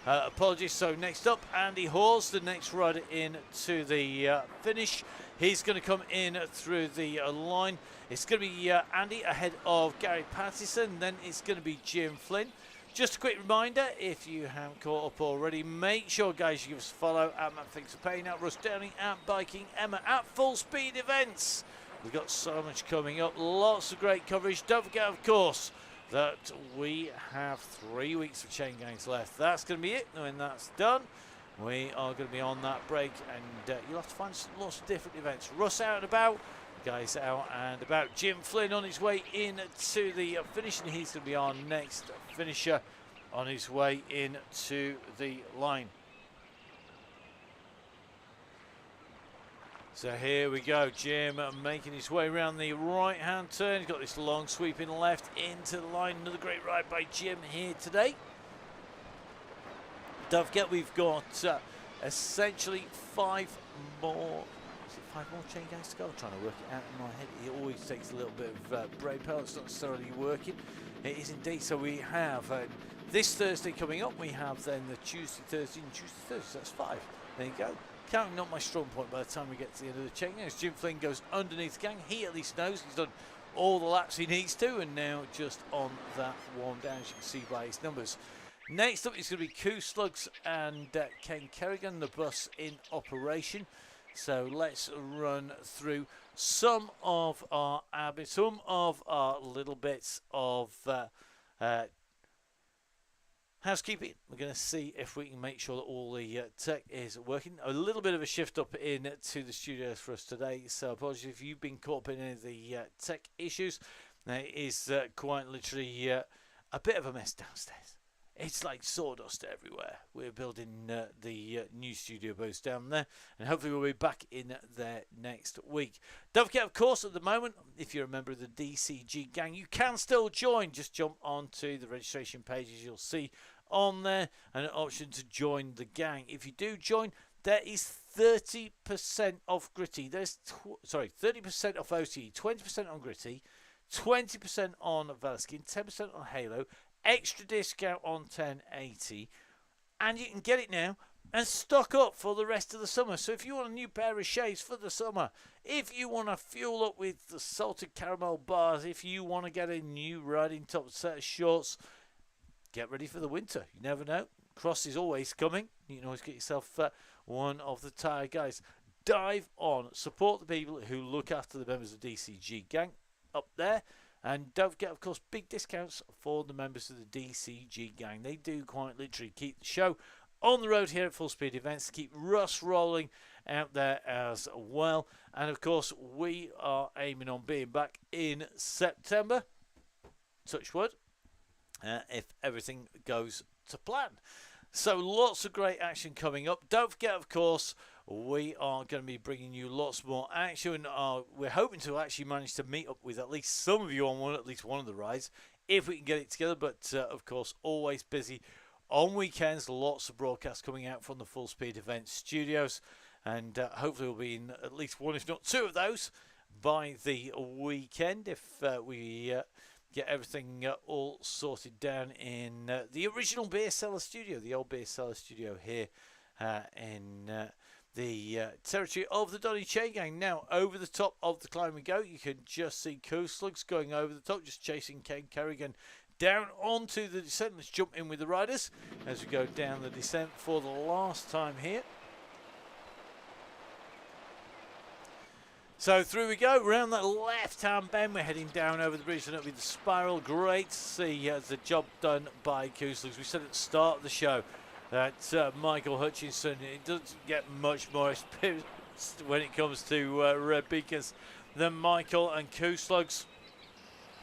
apologies. So next up, Andy Hawes, the next rider in to the finish. He's going to come in through the line. It's going to be Andy ahead of Gary Pattison. Then it's going to be Jim Flynn. Just a quick reminder, if you haven't caught up already, make sure, guys, you give us a follow at Matt Thinks of Pain, at Russ Downey, at Biking Emma, at Full Speed Events. We've got so much coming up, lots of great coverage. Don't forget, of course, that we have 3 weeks of Chaingangs left. That's going to be it. When that's done, we are going to be on that break, and you'll have to find lots of different events. Russ out and about, guys out and about. Jim Flynn on his way in to the finish, and he's going to be our next finisher on his way into the line. So here we go, Jim making his way around the right-hand turn. He's got this long sweeping left into the line. Another great ride by Jim here today. Don't forget, we've got essentially 5 more. Is it 5 more Chaingangs to go? I'm trying to work it out in my head. It always takes a little bit of brain power. It's not necessarily working. It is indeed. So we have this Thursday coming up. We have then the Tuesday, Thursday, and Tuesday, Thursday. So that's 5. There you go. Counting not my strong point by the time we get to the end of the chain. As Jim Flynn goes underneath the gang, he at least knows he's done all the laps he needs to, and now just on that one down, as you can see by his numbers. Next up is going to be Koo Slugs and Ken Kerrigan, the bus in operation. So let's run through some of our habits, some of our little bits of housekeeping. We're going to see if we can make sure that all the tech is working. A little bit of a shift up in to the studios for us today, so apologies if you've been caught up in any of the tech issues. It is quite literally a bit of a mess downstairs. It's like sawdust everywhere. We're building the new studio booths down there, and hopefully we'll be back in there next week. Don't forget, of course, at the moment, if you're a member of the DCG gang, you can still join. Just jump onto the registration pages you'll see on there, and an option to join the gang. If you do join, there is 30% off Gritty. There's 30% off OTE, 20% on Gritty, 20% on Velaskin, 10% on Halo, extra discount on 1080, and you can get it now and stock up for the rest of the summer. So if you want a new pair of shades for the summer, if you want to fuel up with the salted caramel bars, if you want to get a new riding top set of shorts, get ready for the winter. You never know. Cross is always coming. You can always get yourself one of the tire guys. Dive on. Support the people who look after the members of DCG gang up there. And don't forget, of course, big discounts for the members of the DCG gang. They do quite literally keep the show on the road here at Full Speed Events, to keep Russ rolling out there as well. And, of course, we are aiming on being back in September. Touch wood. If everything goes to plan. So lots of great action coming up. Don't forget, of course, we are going to be bringing you lots more action. We're hoping to actually manage to meet up with at least some of you on at least one of the rides, if we can get it together. But, of course, always busy on weekends. Lots of broadcasts coming out from the Full Speed Events studios. And hopefully we'll be in at least one, if not two of those by the weekend, if we get everything all sorted down in the original beer cellar studio, the old beer cellar studio here in the territory of the Donny Chaingang. Now, over the top of the climb we go. You can just see Koo Slugs going over the top, just chasing Ken Kerrigan down onto the descent. Let's jump in with the riders as we go down the descent for the last time here. So through we go, round that left-hand bend. We're heading down over the bridge and up with the spiral. Great to see the job done by Koo Slugs. We said at the start of the show that Michael Hutchinson, it doesn't get much more experienced when it comes to red beacons than Michael, and Koo Slugs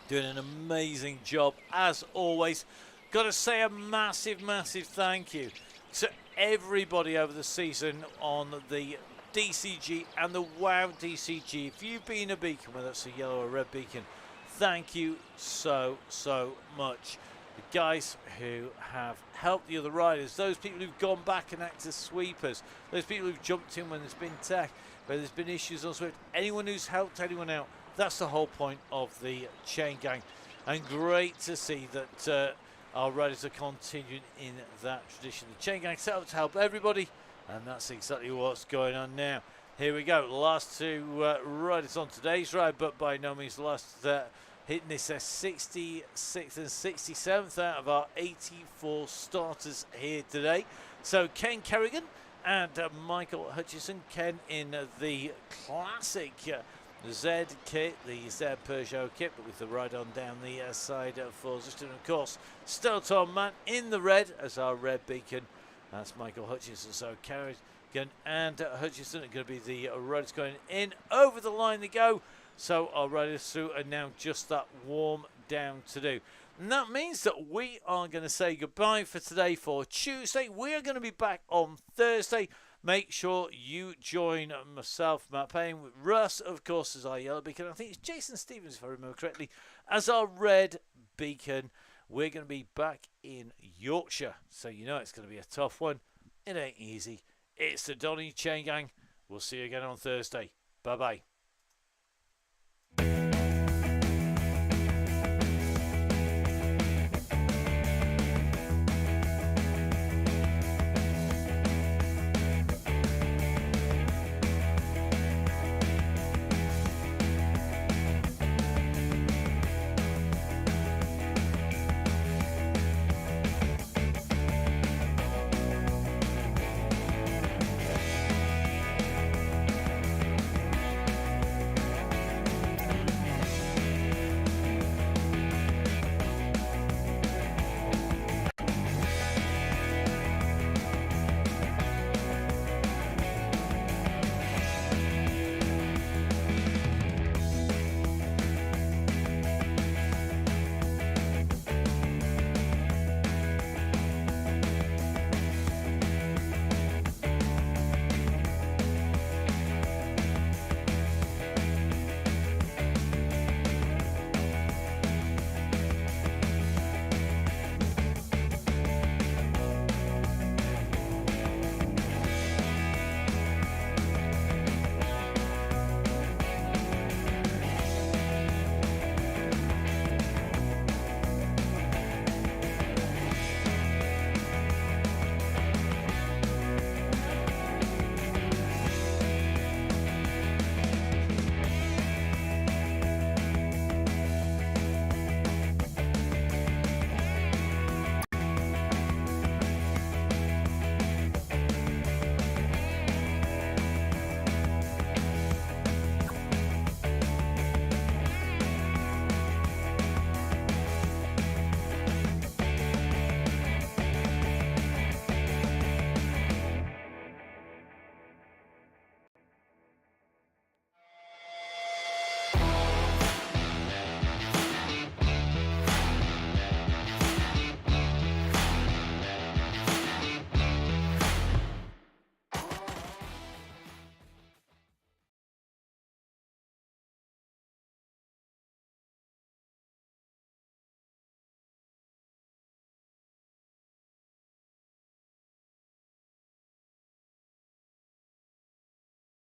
doing an amazing job as always. Got to say a massive, massive thank you to everybody over the season on the DCG and the WOW DCG. If you've been a beacon, whether it's a yellow or red beacon, thank you so much. The guys who have helped the other riders, those people who've gone back and acted as sweepers, those people who've jumped in when there's been tech, where there's been issues on Swift, anyone who's helped anyone out, That's the whole point of the Chaingang, and great to see that our riders are continuing in that tradition. The Chaingang set up to help everybody, and that's exactly what's going on now. Here we go, last two riders on today's ride, but by no means last. Hitting this 66th and 67th out of our 84 starters here today. So Ken Kerrigan and Michael Hutchison. Ken in the classic Z kit, the Z Peugeot kit, but with the ride on down the side for Justin. Of course, Stelton Man in the red as our red beacon. That's Michael Hutchison. So Kerrigan and Hutchison are going to be the riders going in. Over the line they go. So our riders through are now just that warm down to do. And that means that we are going to say goodbye for today for Tuesday. We are going to be back on Thursday. Make sure you join myself, Matt Payne, with Russ, of course, as our yellow beacon. I think it's Jason Stevens, if I remember correctly, as our red beacon. We're going to be back in Yorkshire. So you know it's going to be a tough one. It ain't easy. It's the Donny Chaingang. We'll see you again on Thursday. Bye-bye.